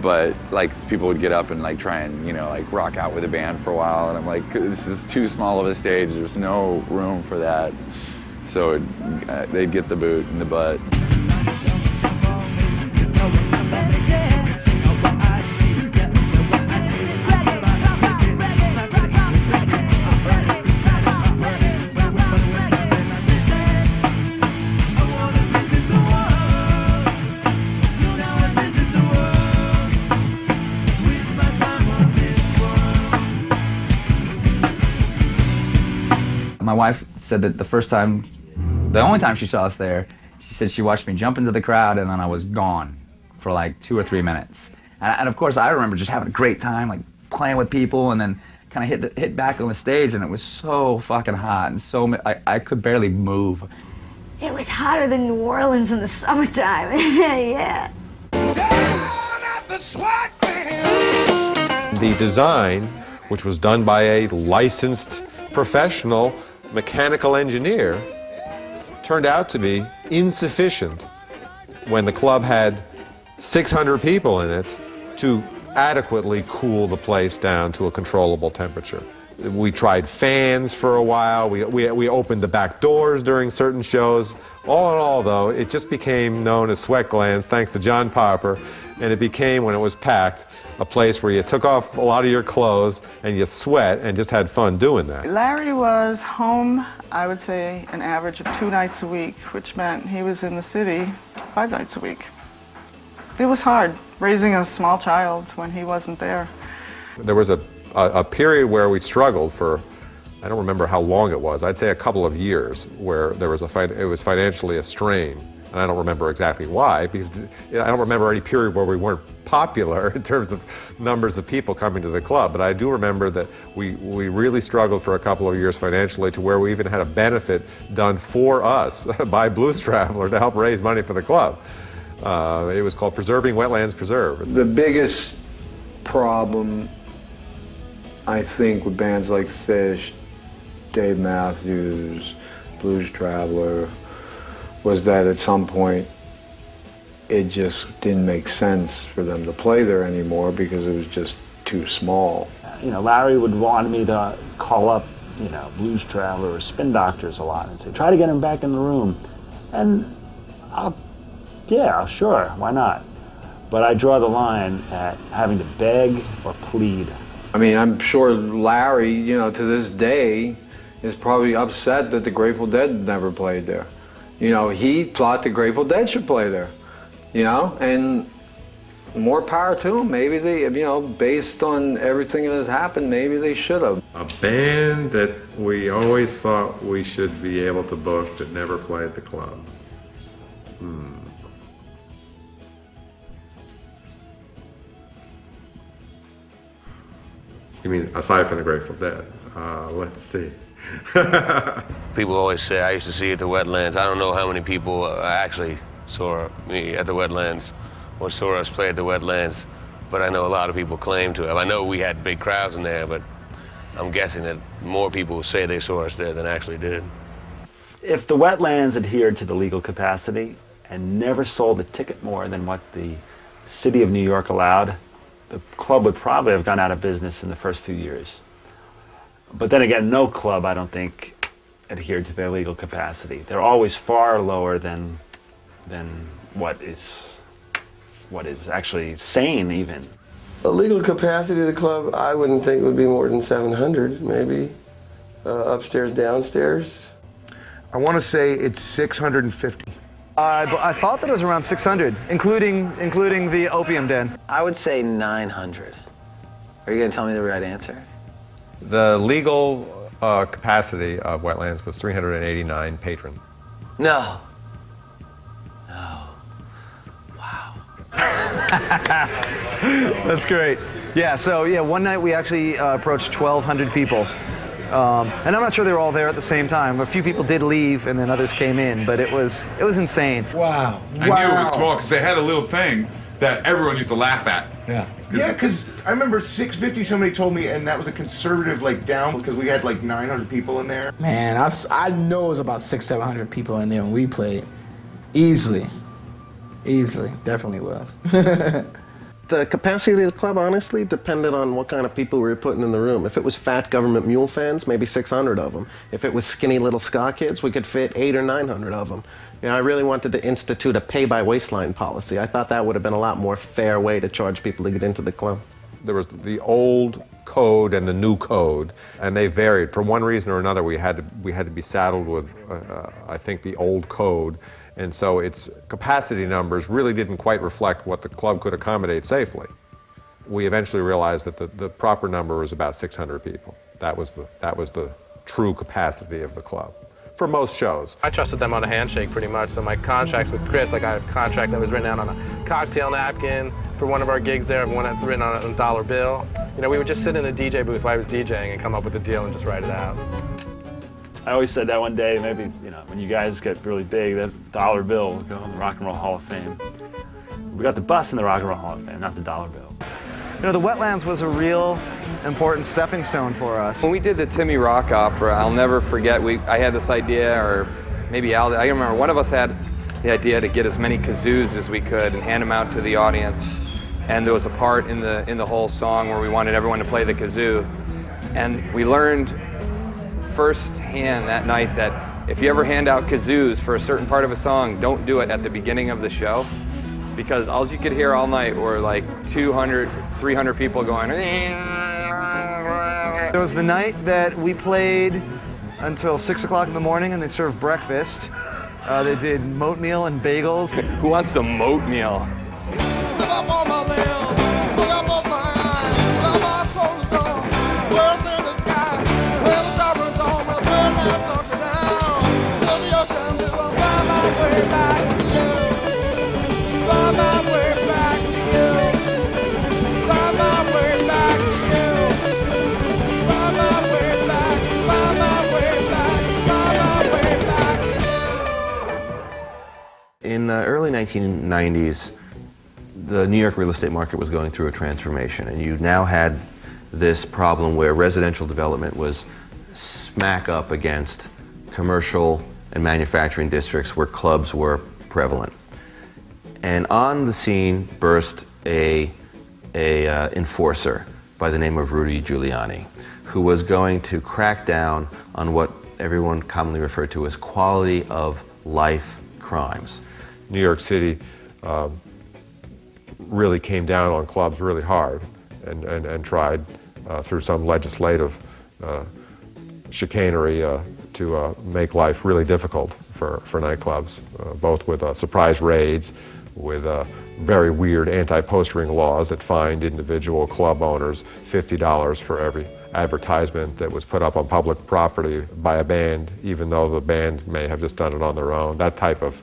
[SPEAKER 12] But like people would get up and like try and, you know, like rock out with a band for a while, and I'm like, this is too small of a stage. There's no room for that. So they'd get the boot in the butt.
[SPEAKER 16] My wife said that the only time she saw us there, she said she watched me jump into the crowd and then I was gone for like 2 or 3 minutes. And of course I remember just having a great time, like playing with people, and then kind of hit back on the stage, and it was so fucking hot and I could barely move.
[SPEAKER 17] It was hotter than New Orleans in the summertime. Yeah.
[SPEAKER 19] Down at the sweat bands.
[SPEAKER 1] The design, which was done by a licensed professional mechanical engineer, turned out to be insufficient when the club had 600 people in it to adequately cool the place down to a controllable temperature. We tried fans for a while. We opened the back doors during certain shows. All in all, though, it just became known as Sweat Glands, thanks to John Popper, and it became, when it was packed, a place where you took off a lot of your clothes and you sweat and just had fun doing that.
[SPEAKER 18] Larry was home, I would say, an average of 2 nights a week, which meant he was in the city 5 nights a week. It was hard raising a small child when he wasn't there.
[SPEAKER 1] There was a period where we struggled for, I don't remember how long it was, I'd say a couple of years, where there was it was financially a strain. And I don't remember exactly why, because I don't remember any period where we weren't popular in terms of numbers of people coming to the club. But I do remember that we really struggled for a couple of years financially, to where we even had a benefit done for us by Blues Traveler to help raise money for the club. It was called Preserving Wetlands Preserve.
[SPEAKER 20] The biggest problem, I think, with bands like Phish, Dave Matthews, Blues Traveler, was that at some point it just didn't make sense for them to play there anymore because it was just too small.
[SPEAKER 14] You know, Larry would want me to call up, you know, Blues Traveler or Spin Doctors a lot and say, try to get him back in the room. And yeah, sure, why not? But I draw the line at having to beg or plead.
[SPEAKER 20] I mean, I'm sure Larry, you know, to this day is probably upset that the Grateful Dead never played there. You know, he thought the Grateful Dead should play there, you know, and more power to them. Maybe they, you know, based on everything that has happened, maybe they should have.
[SPEAKER 1] A band that we always thought we should be able to book that never played the club. You mean aside from the Grateful Dead? Let's see.
[SPEAKER 21] People always say, I used to see at the Wetlands. I don't know how many people actually saw me at the Wetlands or saw us play at the Wetlands, but I know a lot of people claim to have. I know we had big crowds in there, but I'm guessing that more people say they saw us there than actually did.
[SPEAKER 14] If the Wetlands adhered to the legal capacity and never sold a ticket more than what the city of New York allowed, the club would probably have gone out of business in the first few years. But then again, no club, I don't think, adhered to their legal capacity. They're always far lower than what is actually sane, even.
[SPEAKER 25] The legal capacity of the club, I wouldn't think would be more than 700, maybe. Upstairs, downstairs.
[SPEAKER 3] I want to say it's 650.
[SPEAKER 4] I thought that it was around 600, including the opium den.
[SPEAKER 6] I would say 900. Are you going to tell me the right answer?
[SPEAKER 1] The legal capacity of Wetlands was 389 patrons.
[SPEAKER 6] No.
[SPEAKER 4] That's great. Yeah, so one night we actually approached 1,200 people. And I'm not sure they were all there at the same time. A few people did leave and then others came in, but it was insane.
[SPEAKER 7] Wow.
[SPEAKER 9] I knew it was small because they had a little thing that everyone used to laugh at.
[SPEAKER 7] Yeah.
[SPEAKER 3] Yeah, because I remember 650, somebody told me, and that was a conservative, like, down, because we had, like, 900 people in there.
[SPEAKER 7] Man, I know it was about 600-700 people in there when we played. Easily. Definitely was.
[SPEAKER 27] The capacity of the club, honestly, depended on what kind of people we were putting in the room. If it was fat Gov't Mule fans, maybe 600 of them. If it was skinny little ska kids, we could fit 800 or 900 of them. You know, I really wanted to institute a pay-by-waistline policy. I thought that would have been a lot more fair way to charge people to get into the club.
[SPEAKER 1] There was the old code and the new code, and they varied. For one reason or another, we had to be saddled with, I think, the old code. And so its capacity numbers really didn't quite reflect what the club could accommodate safely. We eventually realized that the proper number was about 600 people. That was the true capacity of the club for most shows.
[SPEAKER 10] I trusted them on a handshake pretty much, so my contracts with Chris, like I have a contract that was written out on a cocktail napkin for one of our gigs there, one written on a dollar bill. You know, we would just sit in a DJ booth while I was DJing and come up with a deal and just write it out.
[SPEAKER 14] I always said that one day, maybe, you know, when you guys get really big, that dollar bill will go in the Rock and Roll Hall of Fame. We got the bus in the Rock and Roll Hall of Fame, not the dollar bill.
[SPEAKER 4] You know, the Wetlands was a real important stepping stone for us.
[SPEAKER 22] When we did the Timmy Rock opera, I'll never forget, I had this idea, or maybe Al, I remember one of us had the idea to get as many kazoos as we could and hand them out to the audience. And there was a part in the whole song where we wanted everyone to play the kazoo. And we learned firsthand that night that if you ever hand out kazoos for a certain part of a song, don't do it at the beginning of the show, because all you could hear all night were like 200, 300 people going.
[SPEAKER 4] There was the night that we played until 6 o'clock in the morning and they served breakfast. They did moat meal and bagels.
[SPEAKER 22] Who wants some moat meal?
[SPEAKER 13] In the early 1990s, the New York real estate market was going through a transformation, and you now had this problem where residential development was smack up against commercial and manufacturing districts where clubs were prevalent. And on the scene burst a enforcer by the name of Rudy Giuliani, who was going to crack down on what everyone commonly referred to as quality of life crimes.
[SPEAKER 1] New York City really came down on clubs really hard and tried through some legislative chicanery to make life really difficult for nightclubs, both with surprise raids, with very weird anti-postering laws that fined individual club owners $50 for every advertisement that was put up on public property by a band, even though the band may have just done it on their own. That type of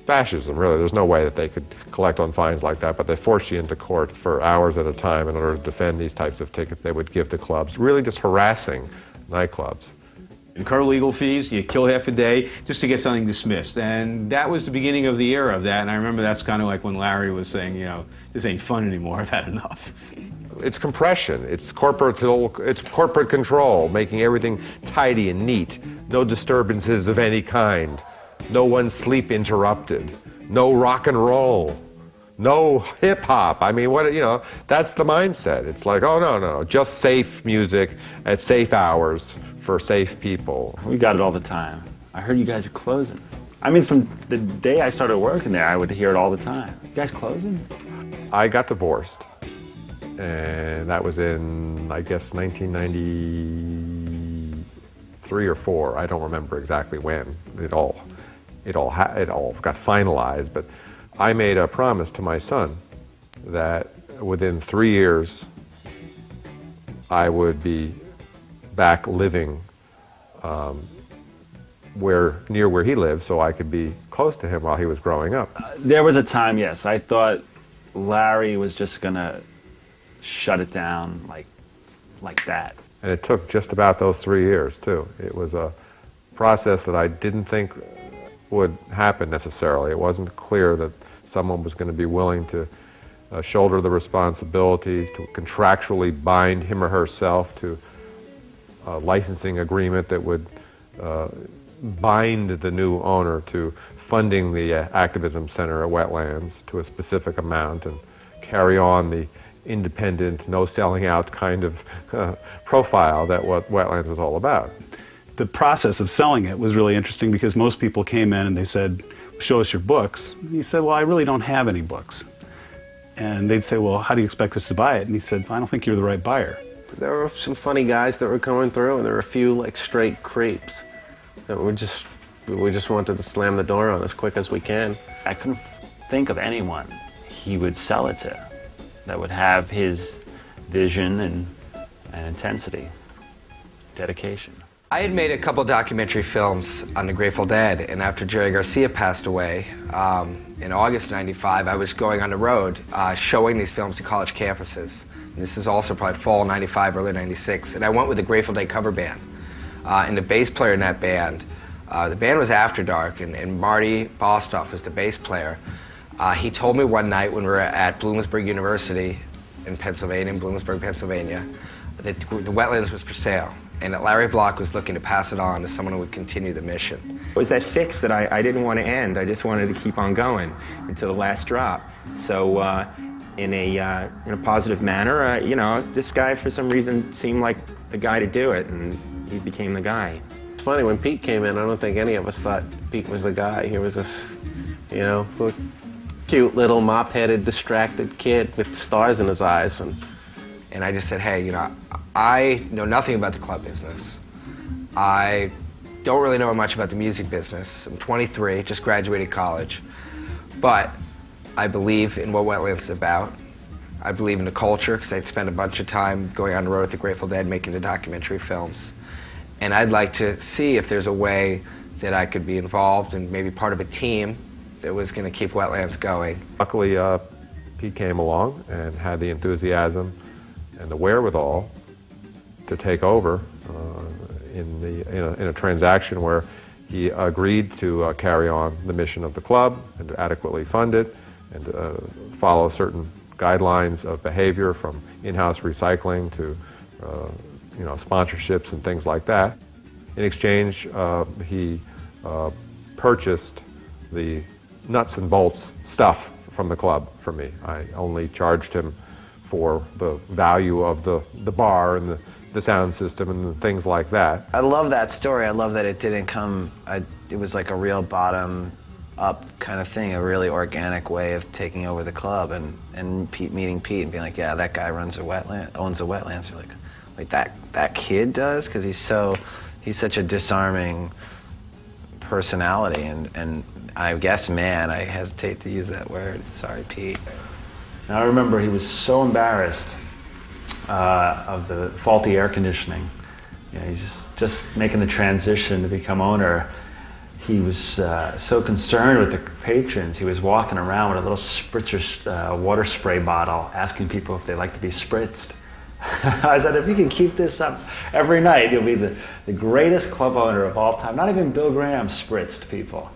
[SPEAKER 1] fascism, really. There's no way that they could collect on fines like that, but they forced you into court for hours at a time in order to defend these types of tickets they would give to clubs, really just harassing nightclubs.
[SPEAKER 23] Incur legal fees, you kill half a day just to get something dismissed. And that was the beginning of the era of that, and I remember that's kind of like when Larry was saying, you know, this ain't fun anymore, I've had enough.
[SPEAKER 1] It's compression, it's corporate control, making everything tidy and neat, no disturbances of any kind, no one's sleep interrupted, no rock and roll, no hip hop. I mean, what, you know, that's the mindset. It's like, oh no, just safe music at safe hours for safe people.
[SPEAKER 14] We got it all the time. I heard you guys are closing. I mean, from the day I started working there, I would hear it all the time. You guys closing?
[SPEAKER 1] I got divorced, and that was in, I guess, 1993, 3 or 4. I don't remember exactly when it all got finalized, but I made a promise to my son that within 3 years I would be back living near where he lived, so I could be close to him while he was growing up.
[SPEAKER 14] There was a time, yes, I thought Larry was just gonna shut it down like that.
[SPEAKER 1] And it took just about those 3 years too. It was a process that I didn't think would happen necessarily. It wasn't clear that someone was going to be willing to shoulder the responsibilities, to contractually bind him or herself to a licensing agreement that would bind the new owner to funding the activism center at Wetlands to a specific amount and carry on the independent, no selling out kind of profile that what Wetlands was all about.
[SPEAKER 2] The process of selling it was really interesting because most people came in and they said, show us your books. And he said, well, I really don't have any books. And they'd say, well, how do you expect us to buy it? And he said, I don't think you're the right buyer.
[SPEAKER 27] There were some funny guys that were coming through, and there were a few like straight creeps that we just wanted to slam the door on as quick as we can.
[SPEAKER 14] I couldn't think of anyone he would sell it to that would have his vision and intensity, dedication.
[SPEAKER 5] I had made a couple documentary films on the Grateful Dead, and after Jerry Garcia passed away in August '95, I was going on the road showing these films to college campuses. And this is also probably fall '95, early '96, and I went with the Grateful Dead cover band. And the bass player in that band, the band was After Dark, and Marty Bostoff was the bass player. He told me one night when we were at Bloomsburg University in Pennsylvania, in Bloomsburg, Pennsylvania, that the Wetlands was for sale, and that Larry Block was looking to pass it on to someone who would continue the mission.
[SPEAKER 8] It was that fix that I didn't want to end. I just wanted to keep on going until the last drop. So in a positive manner, you know, this guy for some reason seemed like the guy to do it, and he became the guy.
[SPEAKER 27] It's funny, when Pete came in, I don't think any of us thought Pete was the guy. He was this, you know, cute little mop-headed, distracted kid with stars in his eyes.
[SPEAKER 5] And I just said, hey, you know, I know nothing about the club business. I don't really know much about the music business. I'm 23, just graduated college. But I believe in what Wetlands is about. I believe in the culture, because I'd spent a bunch of time going on the road with the Grateful Dead making the documentary films. And I'd like to see if there's a way that I could be involved and maybe part of a team that was going to keep Wetlands going.
[SPEAKER 1] Luckily, Pete came along and had the enthusiasm and the wherewithal to take over in a transaction where he agreed to carry on the mission of the club and to adequately fund it and follow certain guidelines of behavior, from in-house recycling to sponsorships and things like that. In exchange, he purchased the nuts and bolts stuff from the club for me. I only charged him for the value of the bar and the sound system and things like that.
[SPEAKER 6] I love that story. I love that it didn't come, it was like a real bottom up kind of thing, a really organic way of taking over the club, and Pete meeting Pete and being like, yeah, that guy owns a wetlands. You're like, wait, that kid does? Because he's such a disarming personality, and I guess, man, I hesitate to use that word. Sorry, Pete.
[SPEAKER 14] And I remember he was so embarrassed of the faulty air conditioning. You know, he's just making the transition to become owner. He was so concerned with the patrons, he was walking around with a little spritzer water spray bottle, asking people if they'd like to be spritzed. I said, if you can keep this up every night, you'll be the greatest club owner of all time. Not even Bill Graham spritzed people.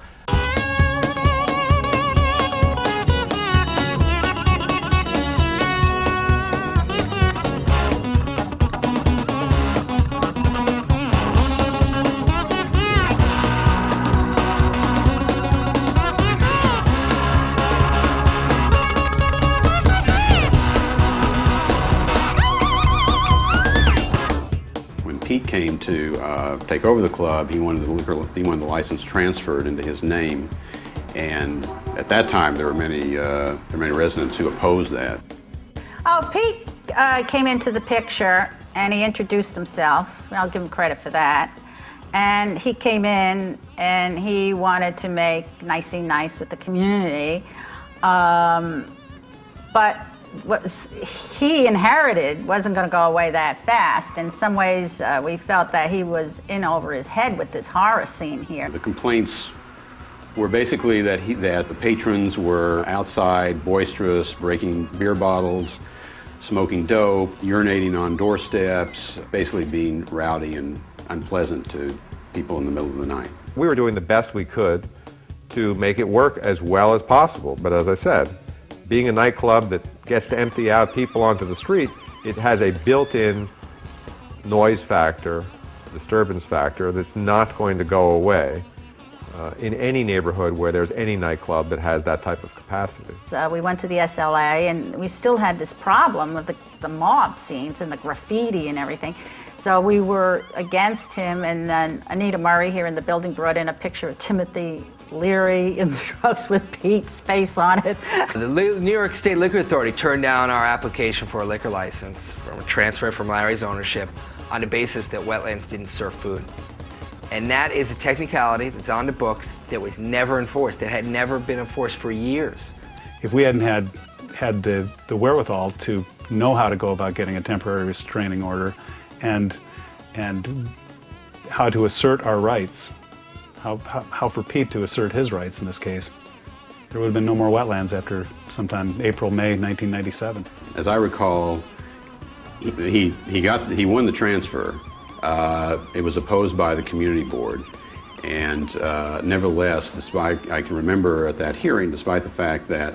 [SPEAKER 11] Pete came to take over the club, he wanted the license transferred into his name, and at that time there were many residents who opposed that.
[SPEAKER 15] Oh, Pete came into the picture and he introduced himself. I'll give him credit for that.
[SPEAKER 12] And he came in and he wanted to make nicey nice with the community. But what he inherited wasn't going to go away that fast. In some ways, we felt that he was in over his head with this horror scene here.
[SPEAKER 11] The complaints were basically that the patrons were outside, boisterous, breaking beer bottles, smoking dope, urinating on doorsteps, basically being rowdy and unpleasant to people in the middle of the night.
[SPEAKER 1] We were doing the best we could to make it work as well as possible, but as I said, being a nightclub that gets to empty out people onto the street, it has a built-in noise factor, disturbance factor that's not going to go away in any neighborhood where there's any nightclub that has that type of capacity.
[SPEAKER 12] We went to the SLA and we still had this problem of the mob scenes and the graffiti and everything. So we were against him, and then Anita Murray here in the building brought in a picture of Timothy Leary in drugs with Pete's face on it.
[SPEAKER 5] The New York State Liquor Authority turned down our application for a liquor license from a transfer from Larry's ownership on the basis that Wetlands didn't serve food. And that is a technicality that's on the books that was never enforced. It had never been enforced for years.
[SPEAKER 2] If we hadn't had the wherewithal to know how to go about getting a temporary restraining order and how to assert our rights, how for Pete to assert his rights in this case, there would have been no more Wetlands after sometime April, May 1997.
[SPEAKER 11] As I recall, he won the transfer. It was opposed by the community board, and nevertheless, despite, I can remember at that hearing, despite the fact that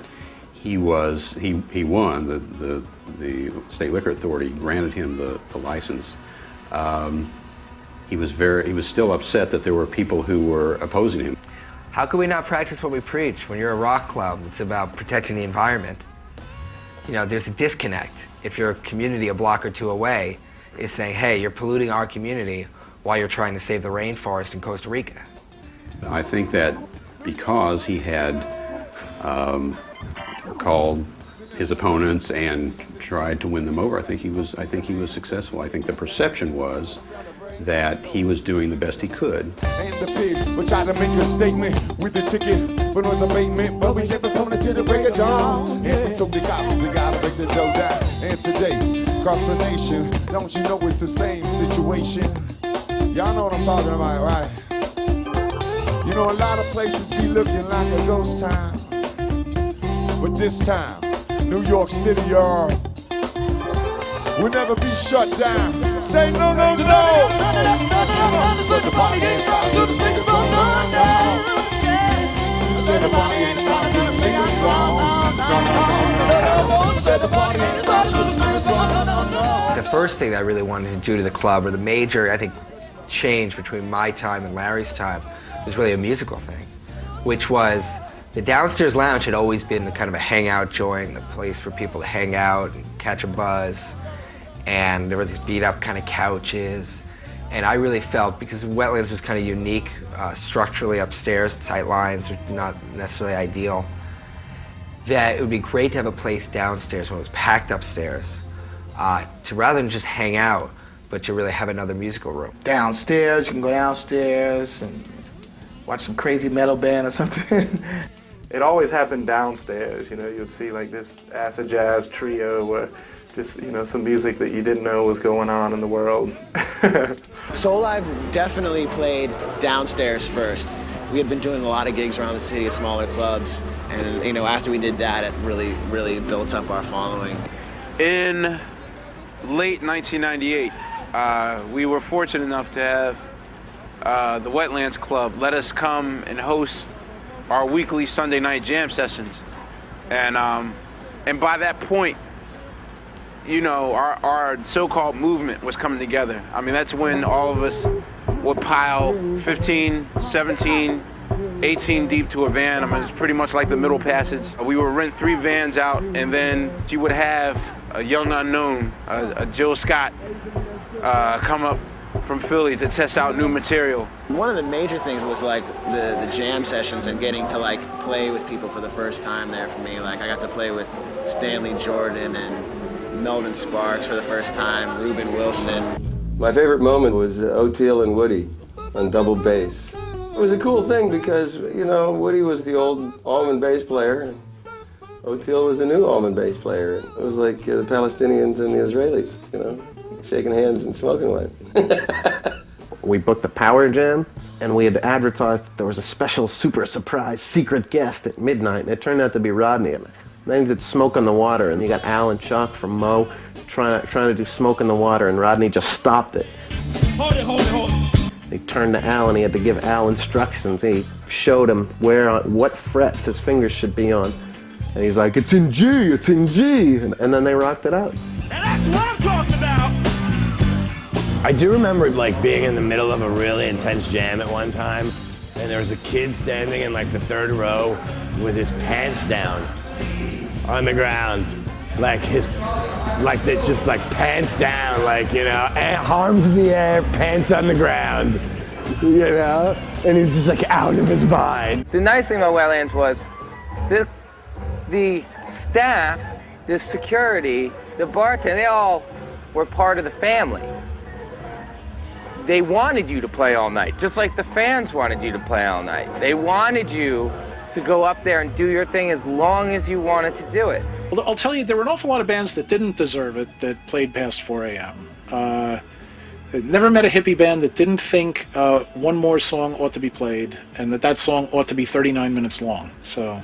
[SPEAKER 11] he won, the State Liquor Authority granted him the license. He was still upset that there were people who were opposing him.
[SPEAKER 5] How could we not practice what we preach? When you're a rock club, it's about protecting the environment. You know, there's a disconnect. If your community a block or two away is saying, hey, you're polluting our community while you're trying to save the rainforest in Costa Rica.
[SPEAKER 11] I think that because he had called his opponents and tried to win them over, I think he was successful. I think the perception was that he was doing the best he could.
[SPEAKER 15] And the pigs will try to make a statement with the ticket, but was abatement. But we kept it coming until the break of dawn. And we took the cops, they gotta break the dough down. And today, across the nation, don't you know it's the same situation? Y'all know what I'm talking about, right? You know, a lot of places be looking like a ghost town. But this time, New York City, y'all, will never be shut down. Say no, no, no! But the party ain't started till the speakers don't run down. Say the party ain't started till the speakers don't run down. Say the party ain't started till the speakers don't run down.
[SPEAKER 5] The first thing I really wanted to do to the club, or the major, I think, change between my time and Larry's time, was really a musical thing, which was the downstairs lounge had always been kind of a hangout joint, a place for people to hang out and catch a buzz. And there were these beat up kind of couches. And I really felt, because Wetlands was kind of unique structurally upstairs, sight lines are not necessarily ideal, that it would be great to have a place downstairs when it was packed upstairs, to rather than just hang out, but to really have another musical room.
[SPEAKER 7] Downstairs, you can go downstairs and watch some crazy metal band or something.
[SPEAKER 16] It always happened downstairs, you know, you'd see like this acid jazz trio where just, you know, some music that you didn't know was going on in the world.
[SPEAKER 17] Soulive definitely played downstairs first. We had been doing a lot of gigs around the city at smaller clubs, and, you know, after we did that, it really built up our following.
[SPEAKER 23] In late 1998, we were fortunate enough to have the Wetlands Club let us come and host our weekly Sunday night jam sessions. And by that point, you know, our so-called movement was coming together. I mean, that's when all of us would pile 15, 17, 18 deep to a van. I mean, it's pretty much like the Middle Passage. We would rent 3 vans out, and then you would have a young unknown, a Jill Scott, come up from Philly to test out new material.
[SPEAKER 17] One of the major things was like the jam sessions and getting to like play with people for the first time there for me. Like I got to play with Stanley Jordan and Melvin Sparks for the first time, Reuben Wilson.
[SPEAKER 25] My favorite moment was Oteil and Woody. on double bass. It was a cool thing because, you know, Woody was the old almond bass player, and Oteil was the new almond bass player. It was like the Palestinians and the Israelis, you know, shaking hands and smoking one.
[SPEAKER 27] We booked the Power Jam, and we had advertised that there was a special super surprise secret guest at midnight, and it turned out to be Rodney. And then he did Smoke on the Water, and you got Alan Chuck from Mo trying to do Smoke on the Water, and Rodney just stopped it. Hold it. He turned to Alan, he had to give Al instructions. He showed him what frets his fingers should be on. And he's like, it's in G, it's in G. And then they rocked it out.
[SPEAKER 9] And that's what I'm talking about!
[SPEAKER 18] I do remember like being in the middle of a really intense jam at one time, and there was a kid standing in like the third row with his pants down on the ground. Just like pants down, like, you know, arms in the air, pants on the ground, you know? And he was just like out of his mind.
[SPEAKER 19] The nice thing about Wetlands was the staff, the security, the bartender, they all were part of the family. They wanted you to play all night, just like the fans wanted you to play all night. They wanted you to go up there and do your thing as long as you wanted to do it.
[SPEAKER 20] Well, I'll tell you, there were an awful lot of bands that didn't deserve it, that played past 4 a.m. Never met a hippie band that didn't think one more song ought to be played, and that song ought to be 39 minutes long. So,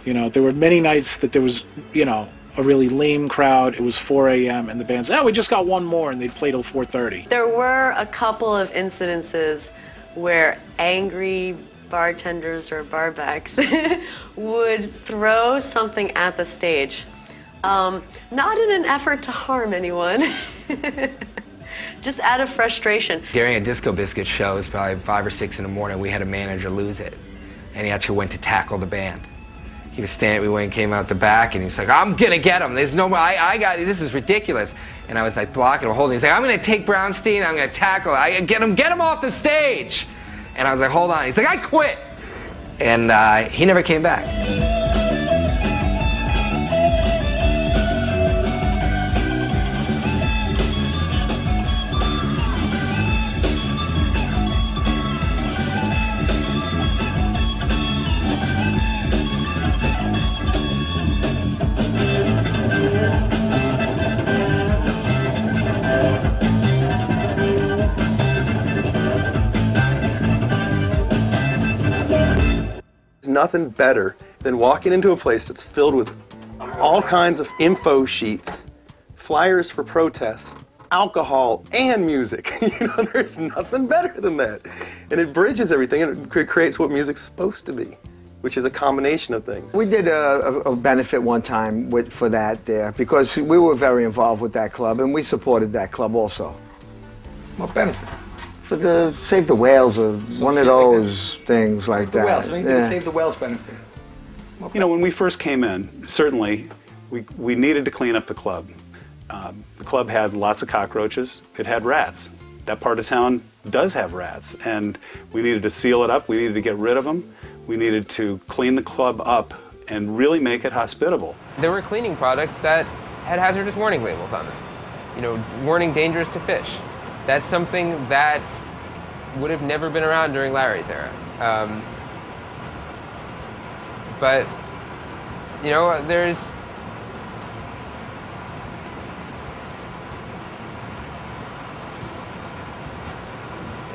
[SPEAKER 20] you know, there were many nights that there was, you know, a really lame crowd. It was 4 a.m. and the band's, we just got one more, and they'd play till 4:30.
[SPEAKER 21] There were a couple of incidences where angry bartenders or barbacks would throw something at the stage, not in an effort to harm anyone, just out of frustration.
[SPEAKER 5] During a Disco Biscuits show, it was probably 5 or 6 in the morning, we had a manager lose it, and he actually went to tackle the band. He was standing, we went and came out the back, and he was like, I'm gonna get him, there's no more, I got it, this is ridiculous. And I was like blocking him, holding him, he's like, I'm gonna take Brownstein, I'm gonna tackle it, get him off the stage. And I was like, hold on, he's like, I quit. And he never came back.
[SPEAKER 24] Nothing better than walking into a place that's filled with all kinds of info sheets, flyers for protests, alcohol, and music. You know, there's nothing better than that. And it bridges everything, and it creates what music's supposed to be, which is a combination of things.
[SPEAKER 26] We did a benefit one time for that there, because we were very involved with that club, and we supported that club also.
[SPEAKER 28] What benefit?
[SPEAKER 26] For the Save the Whales or one of those things like that.
[SPEAKER 28] The whales, anything to save the whales benefit.
[SPEAKER 2] You know, when we first came in, certainly we needed to clean up the club. The club had lots of cockroaches. It had rats. That part of town does have rats, and we needed to seal it up. We needed to get rid of them. We needed to clean the club up and really make it hospitable.
[SPEAKER 29] There were cleaning products that had hazardous warning labels on them. You know, warning dangerous to fish. That's something that would have never been around during Larry's era. But, you know, it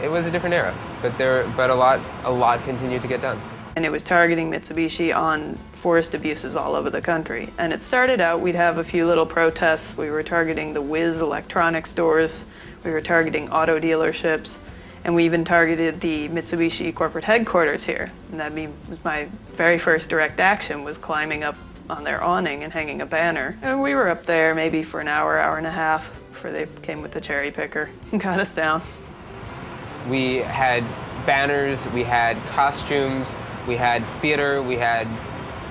[SPEAKER 29] was a different era, but a lot continued to get done.
[SPEAKER 30] And it was targeting Mitsubishi on forest abuses all over the country. And it started out, we'd have a few little protests. We were targeting the Whiz electronics stores. We were targeting auto dealerships. And we even targeted the Mitsubishi corporate headquarters here. And that was my very first direct action, was climbing up on their awning and hanging a banner. And we were up there maybe for an hour, hour and a half before they came with the cherry picker and got us down.
[SPEAKER 29] We had banners, we had costumes, we had theater, we had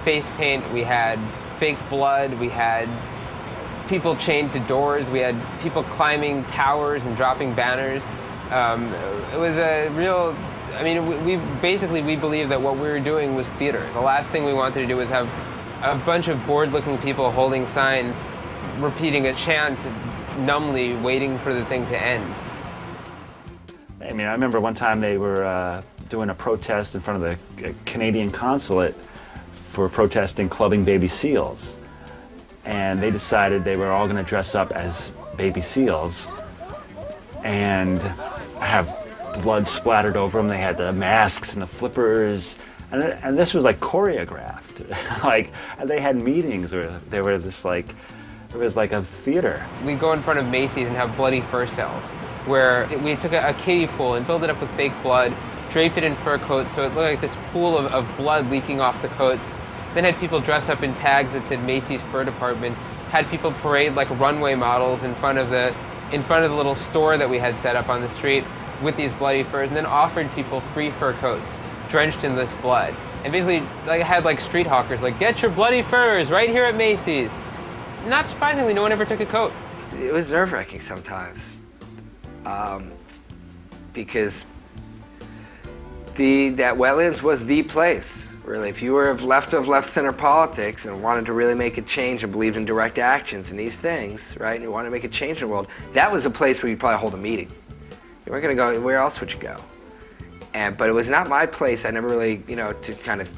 [SPEAKER 29] face paint, we had fake blood, we had people chained to doors, we had people climbing towers and dropping banners. It was a real, I mean, we believed that what we were doing was theater. The last thing we wanted to do was have a bunch of bored-looking people holding signs, repeating a chant numbly, waiting for the thing to end.
[SPEAKER 1] I mean, I remember one time they were doing a protest in front of the Canadian consulate for protesting clubbing baby seals. And they decided they were all going to dress up as baby seals and have blood splattered over them. They had the masks and the flippers, and this was like choreographed. Like, they had meetings where they were just like, it was like a theater.
[SPEAKER 29] We go in front of Macy's and have bloody fur sales, where we took a kiddie pool and filled it up with fake blood, draped it in fur coats so it looked like this pool of blood leaking off the coats. Then had people dress up in tags that said Macy's Fur Department, had people parade like runway models in front of the little store that we had set up on the street with these bloody furs, and then offered people free fur coats drenched in this blood. And basically like had like street hawkers like, get your bloody furs right here at Macy's. Not surprisingly, no one ever took a coat.
[SPEAKER 5] It was nerve-wracking sometimes, because that Wetlands was the place. Really, if you were of left-center politics and wanted to really make a change and believed in direct actions and these things, right, and you wanted to make a change in the world, that was a place where you'd probably hold a meeting. You weren't going to go, where else would you go? But it was not my place. I never really, to kind of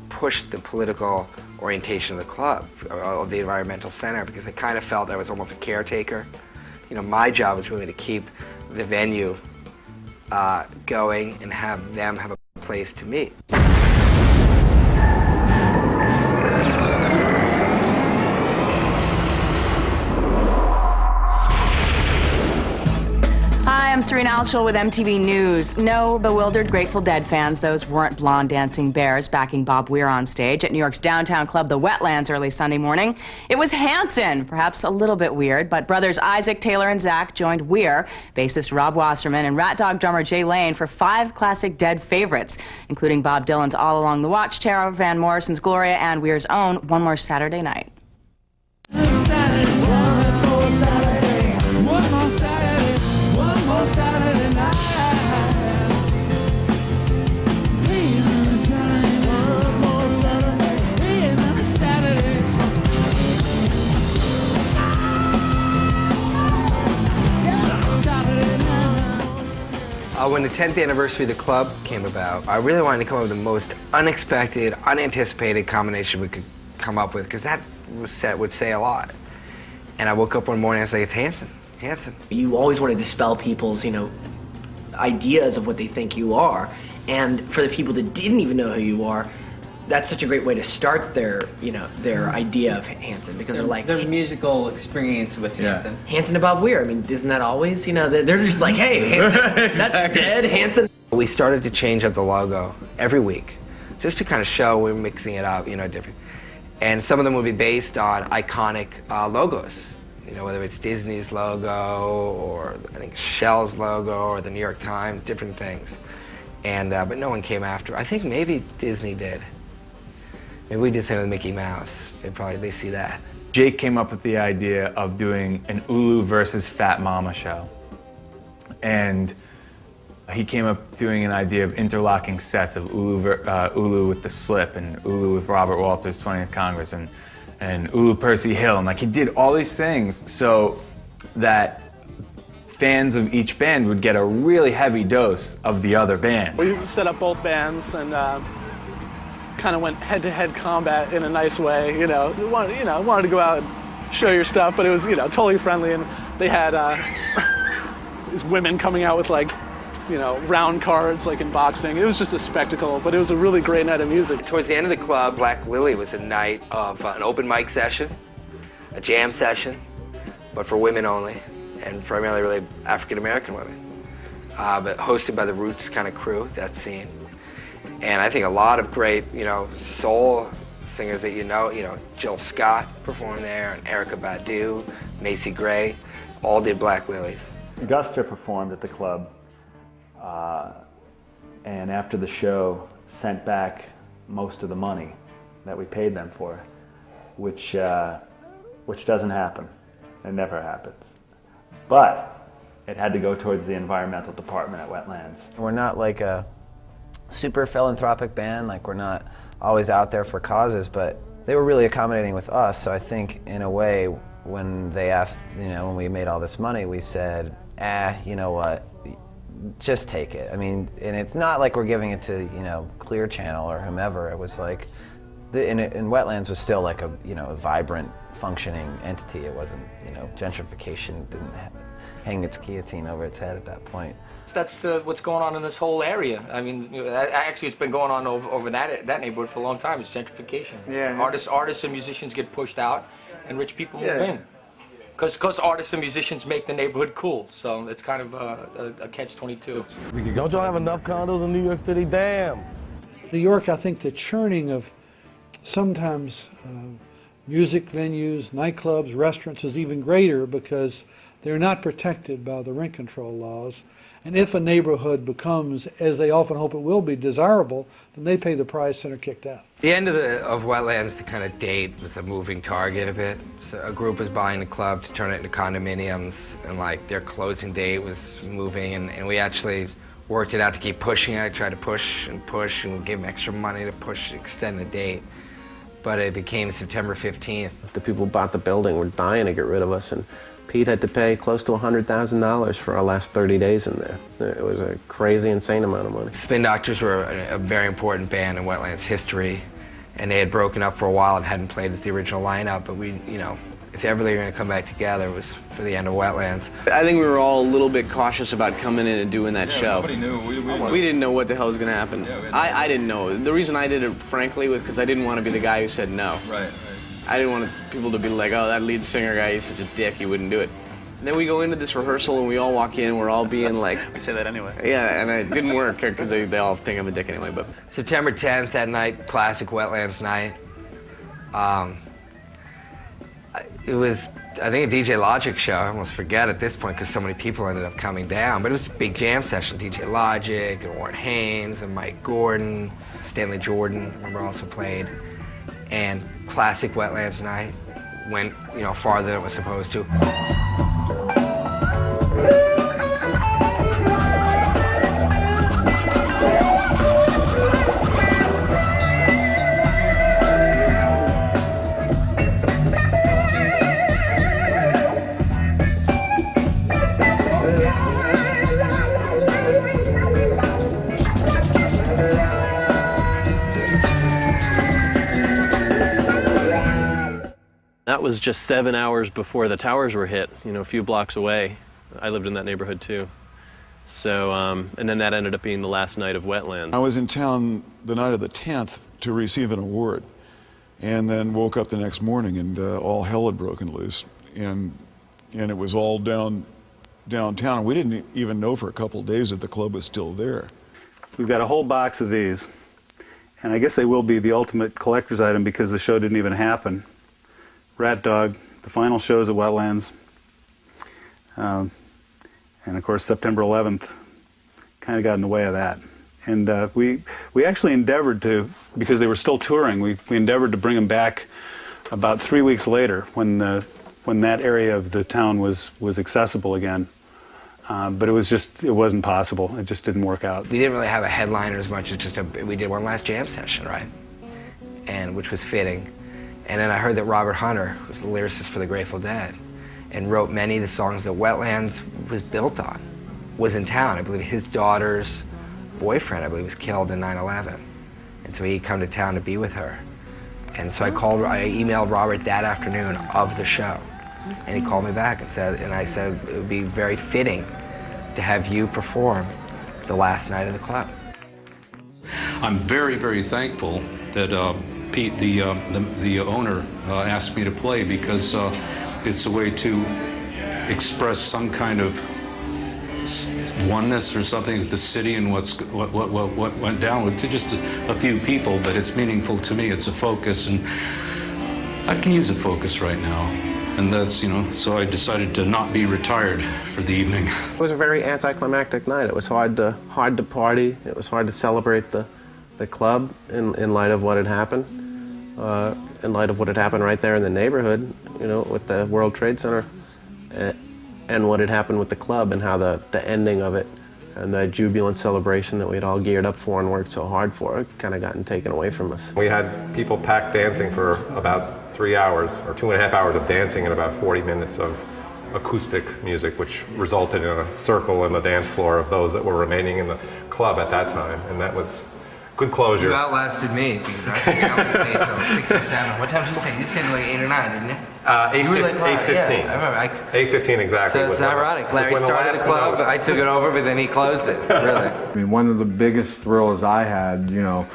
[SPEAKER 5] push the political orientation of the club, or the environmental center, because I kind of felt I was almost a caretaker. My job was really to keep the venue going and have them have a place to meet.
[SPEAKER 3] Hi, I'm Serena Altschul with MTV News. No bewildered Grateful Dead fans. Those weren't blonde dancing bears backing Bob Weir on stage at New York's downtown club, the Wetlands, early Sunday morning. It was Hanson, perhaps a little bit weird, but brothers Isaac, Taylor, and Zach joined Weir, bassist Rob Wasserman, and Rat Dog drummer Jay Lane for 5 classic Dead favorites, including Bob Dylan's All Along the Watchtower, Van Morrison's Gloria, and Weir's own One More Saturday Night.
[SPEAKER 5] When the 10th anniversary of the club came about, I really wanted to come up with the most unexpected, unanticipated combination we could come up with, because that would say a lot. And I woke up one morning and I was like, it's Hanson. Hanson.
[SPEAKER 4] You always want to dispel people's, ideas of what they think you are. And for the people that didn't even know who you are, that's such a great way to start their idea of Hanson, because they're like
[SPEAKER 6] their musical experience with Hanson.
[SPEAKER 4] Hanson to Bob Weir. I mean, isn't that always? They're just like, hey, that's Dead Hanson.
[SPEAKER 5] We started to change up the logo every week, just to kind of show we're mixing it up, different. And some of them would be based on iconic logos, whether it's Disney's logo or I think Shell's logo or the New York Times, different things. And but no one came after. I think maybe Disney did. Maybe we did something with Mickey Mouse. They see that.
[SPEAKER 8] Jake came up with the idea of doing an Ulu versus Fat Mama show. And he came up doing an idea of interlocking sets of Ulu with the Slip and Ulu with Robert Walters' 20th Congress and Ulu Percy Hill. And he did all these things so that fans of each band would get a really heavy dose of the other band.
[SPEAKER 10] We set up both bands and kind of went head-to-head combat in a nice way. Wanted to go out and show your stuff, but it was totally friendly. And they had these women coming out with round cards like in boxing. It was just a spectacle, but it was a really great night of music.
[SPEAKER 5] Towards the end of the club, Black Lily was a night of an open mic session, a jam session, but for women only, and primarily really African-American women, but hosted by the Roots kind of crew, that scene. And I think a lot of great, soul singers that Jill Scott performed there, and Erykah Badu, Macy Gray, all did Black Lilies.
[SPEAKER 1] Guster performed at the club, and after the show sent back most of the money that we paid them for, which doesn't happen. It never happens. But it had to go towards the environmental department at Wetlands.
[SPEAKER 12] We're not like a super philanthropic band, we're not always out there for causes, but they were really accommodating with us. So I think in a way, when they asked, when we made all this money, we said, you know what, just take it. I mean, and it's not like we're giving it to, you know, Clear Channel or whomever. It was like, and Wetlands was still like a, you know, a vibrant, functioning entity. It wasn't, you know, gentrification didn't hang its guillotine over its head at that point.
[SPEAKER 6] That's what's going on in this whole area. I mean, you know, actually, it's been going on over that neighborhood for a long time. It's gentrification. Yeah. Artists and musicians get pushed out, and rich people move in. Because artists and musicians make the neighborhood cool. So it's kind of a catch-22.
[SPEAKER 7] Don't y'all have enough condos in New York City? Damn.
[SPEAKER 11] New York, I think the churning of sometimes music venues, nightclubs, restaurants is even greater because they're not protected by the rent control laws. And if a neighborhood becomes, as they often hope it will be, desirable, then they pay the price and are kicked out.
[SPEAKER 5] The end of Wetlands, the kind of date, was a moving target a bit. So a group was buying the club to turn it into condominiums, and like their closing date was moving, and we actually worked it out to keep pushing it. I tried to push, and we gave them extra money to extend the date. But it became September 15th.
[SPEAKER 27] The people who bought the building were dying to get rid of us, and Pete had to pay close to $100,000 for our last 30 days in there. It was a crazy, insane amount of money.
[SPEAKER 5] Spin Doctors were a very important band in Wetlands history, and they had broken up for a while and hadn't played as the original lineup, but we, you know, if ever they were going to come back together, it was for the end of Wetlands.
[SPEAKER 13] I think we were all a little bit cautious about coming in and doing that show.
[SPEAKER 14] Nobody knew.
[SPEAKER 13] We didn't know what the hell was going to happen. I didn't know. The reason I did it, frankly, was because I didn't want to be the guy who said no.
[SPEAKER 14] Right.
[SPEAKER 13] I didn't want people to be like, oh, that lead singer guy, he's such a dick, he wouldn't do it. And then we go into this rehearsal and we all walk in, we're all being like... We say that anyway. Yeah, and it didn't work because they all think I'm a dick anyway, but...
[SPEAKER 5] September 10th, that night, classic Wetlands night. It was, I think, a DJ Logic show. I almost forget at this point because so many people ended up coming down. But it was a big jam session. DJ Logic and Warren Haynes and Mike Gordon, Stanley Jordan, remember, also played. And classic Wetlands night went, you know, farther than it was supposed to.
[SPEAKER 15] That was just 7 hours before the towers were hit, you know, a few blocks away. I lived in that neighborhood too. So, and then that ended up being the last night of Wetlands.
[SPEAKER 16] I was in town the night of the 10th to receive an award, and then woke up the next morning and all hell had broken loose. And it was all downtown. We didn't even know for a couple of days that the club was still there.
[SPEAKER 2] We've got a whole box of these, and I guess they will be the ultimate collector's item because the show didn't even happen. Rat Dog, the final shows at Wetlands, and of course September 11th kind of got in the way of that. And we actually endeavored to, because they were still touring, we endeavored to bring them back about 3 weeks later when that area of the town was accessible again. But it wasn't possible. It just didn't work out.
[SPEAKER 5] We didn't really have a headliner as much as just we did one last jam session, right? And which was fitting. And then I heard that Robert Hunter, who's the lyricist for the Grateful Dead, and wrote many of the songs that Wetlands was built on, was in town. I believe his daughter's boyfriend, I believe, was killed in 9/11. And so he'd come to town to be with her. And so I emailed Robert that afternoon of the show. And he called me back and I said it would be very fitting to have you perform the last night of the club.
[SPEAKER 17] I'm very, very thankful that Pete, the owner, asked me to play because it's a way to express some kind of oneness or something with the city and what went down with to just a few people, but it's meaningful to me. It's a focus, and I can use a focus right now. And that's, you know, so I decided to not be retired for the evening.
[SPEAKER 27] It was a very anticlimactic night. It was hard to party. It was hard to celebrate the club in light of what had happened. In light of what had happened right there in the neighborhood, you know, with the World Trade Center, and what had happened with the club and how the ending of it and the jubilant celebration that we'd all geared up for and worked so hard for kind of gotten taken away from us.
[SPEAKER 22] We had people packed dancing for about 3 hours or 2.5 hours of dancing and about 40 minutes of
[SPEAKER 9] acoustic music, which resulted in a circle in the dance floor of those that were remaining in the club at that time, and that was good closure.
[SPEAKER 5] You outlasted me, because I think I only stayed until 6 or 7. What time did you stay? You stayed like 8 or 9, didn't you?
[SPEAKER 9] 8:15.
[SPEAKER 5] Yeah, I remember.
[SPEAKER 9] 8:15 exactly.
[SPEAKER 5] So it's ironic. Larry started the club, I took it over, but then he closed it, really.
[SPEAKER 14] I mean, one of the biggest thrills I had, you know,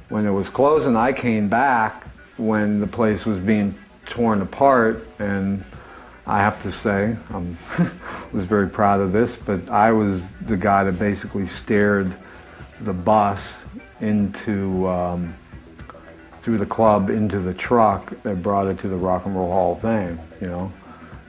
[SPEAKER 14] when it was closing, I came back when the place was being torn apart, and I have to say, I was very proud of this, but I was the guy that basically steered the bus into, through the club into the truck that brought it to the Rock and Roll Hall of Fame, you know.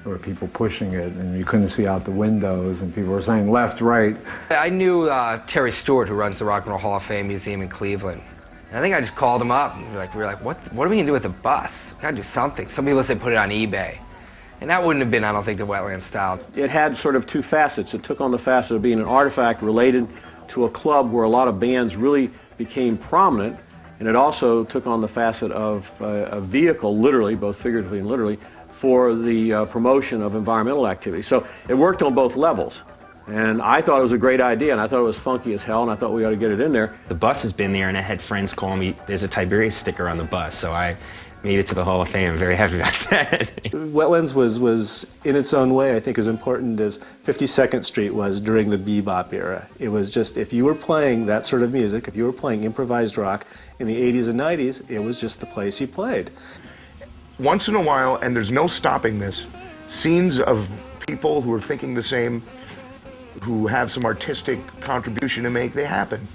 [SPEAKER 14] There were people pushing it, and you couldn't see out the windows, and people were saying left, right.
[SPEAKER 5] I knew Terry Stewart, who runs the Rock and Roll Hall of Fame Museum in Cleveland. And I think I just called him up, and we were like, what are we gonna do with the bus? We gotta do something. Some people said put it on eBay. And that wouldn't have been, I don't think, the Wetlands style.
[SPEAKER 18] It had sort of two facets. It took on the facet of being an artifact related to a club where a lot of bands really became prominent, and it also took on the facet of a vehicle, literally, both figuratively and literally, for the promotion of environmental activity. So it worked on both levels. And I thought it was a great idea, and I thought it was funky as hell, and I thought we ought to get it in there.
[SPEAKER 19] The bus has been there, and I had friends call me, there's a Tiberius sticker on the bus, so I made it to the Hall of Fame. I'm very happy about that.
[SPEAKER 20] Wetlands was, in its own way, I think, as important as 52nd Street was during the bebop era. It was just, if you were playing that sort of music, if you were playing improvised rock in the 80s and 90s, it was just the place you played.
[SPEAKER 21] Once in a while, and there's no stopping this, scenes of people who are thinking the same, who have some artistic contribution to make, they happen.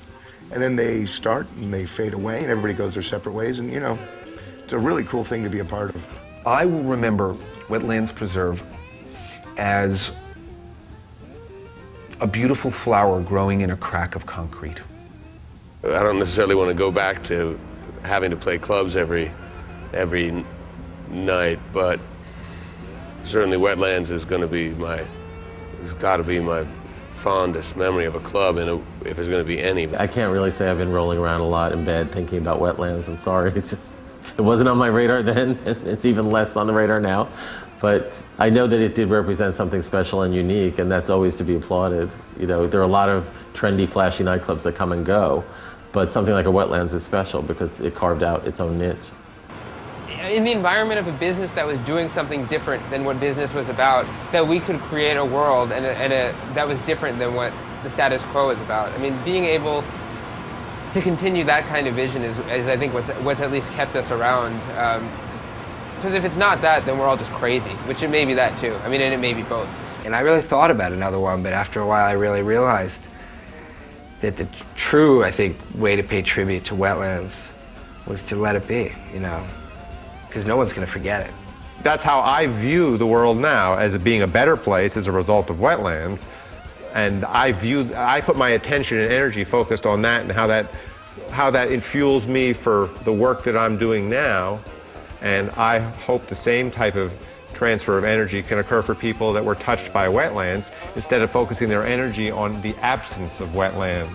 [SPEAKER 21] And then they start and they fade away and everybody goes their separate ways, and you know, it's a really cool thing to be a part of.
[SPEAKER 22] I will remember Wetlands Preserve as a beautiful flower growing in a crack of concrete.
[SPEAKER 23] I don't necessarily want to go back to having to play clubs every night, but certainly Wetlands is going to be it's got to be my fondest memory of a club, and if there's going to be any.
[SPEAKER 12] I can't really say I've been rolling around a lot in bed thinking about Wetlands. I'm sorry. It wasn't on my radar then. It's even less on the radar now. But I know that it did represent something special and unique, and that's always to be applauded. You know, there are a lot of trendy, flashy nightclubs that come and go, but something like a Wetlands is special because it carved out its own niche.
[SPEAKER 29] In the environment of a business that was doing something different than what business was about, that we could create a world that was different than what the status quo is about. I mean, being able to continue that kind of vision is I think, what's at least kept us around. Because if it's not that, then we're all just crazy, which it may be that too. I mean, and it may be both.
[SPEAKER 5] And I really thought about another one, but after a while I really realized that the true, I think, way to pay tribute to Wetlands was to let it be, you know, because no one's going to forget it.
[SPEAKER 24] That's how I view the world now, as it being a better place as a result of Wetlands. And I put my attention and energy focused on that and how that infuels me for the work that I'm doing now. And I hope the same type of transfer of energy can occur for people that were touched by wetlands, instead of focusing their energy on the absence of wetlands.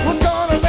[SPEAKER 25] We're gonna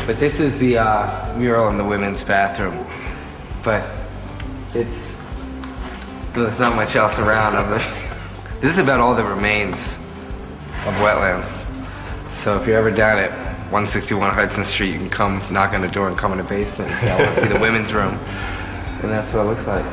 [SPEAKER 5] But this is the mural in the women's bathroom. But there's not much else around. This is about all that remains of Wetlands. So if you're ever down at 161 Hudson Street, you can come knock on the door and come in the basement and say, I want to see the women's room. And that's what it looks like.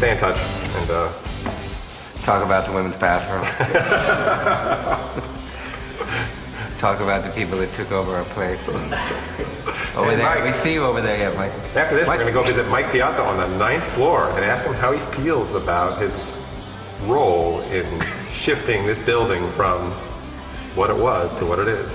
[SPEAKER 9] Stay in touch and
[SPEAKER 5] talk about the women's bathroom. Talk about the people that took over our place. Over there,
[SPEAKER 9] Mike,
[SPEAKER 5] we see you over there, yeah, Mike.
[SPEAKER 9] After this, we're going to go visit Mike Piazza on the 9th floor and ask him how he feels about his role in shifting this building from what it was to what it is.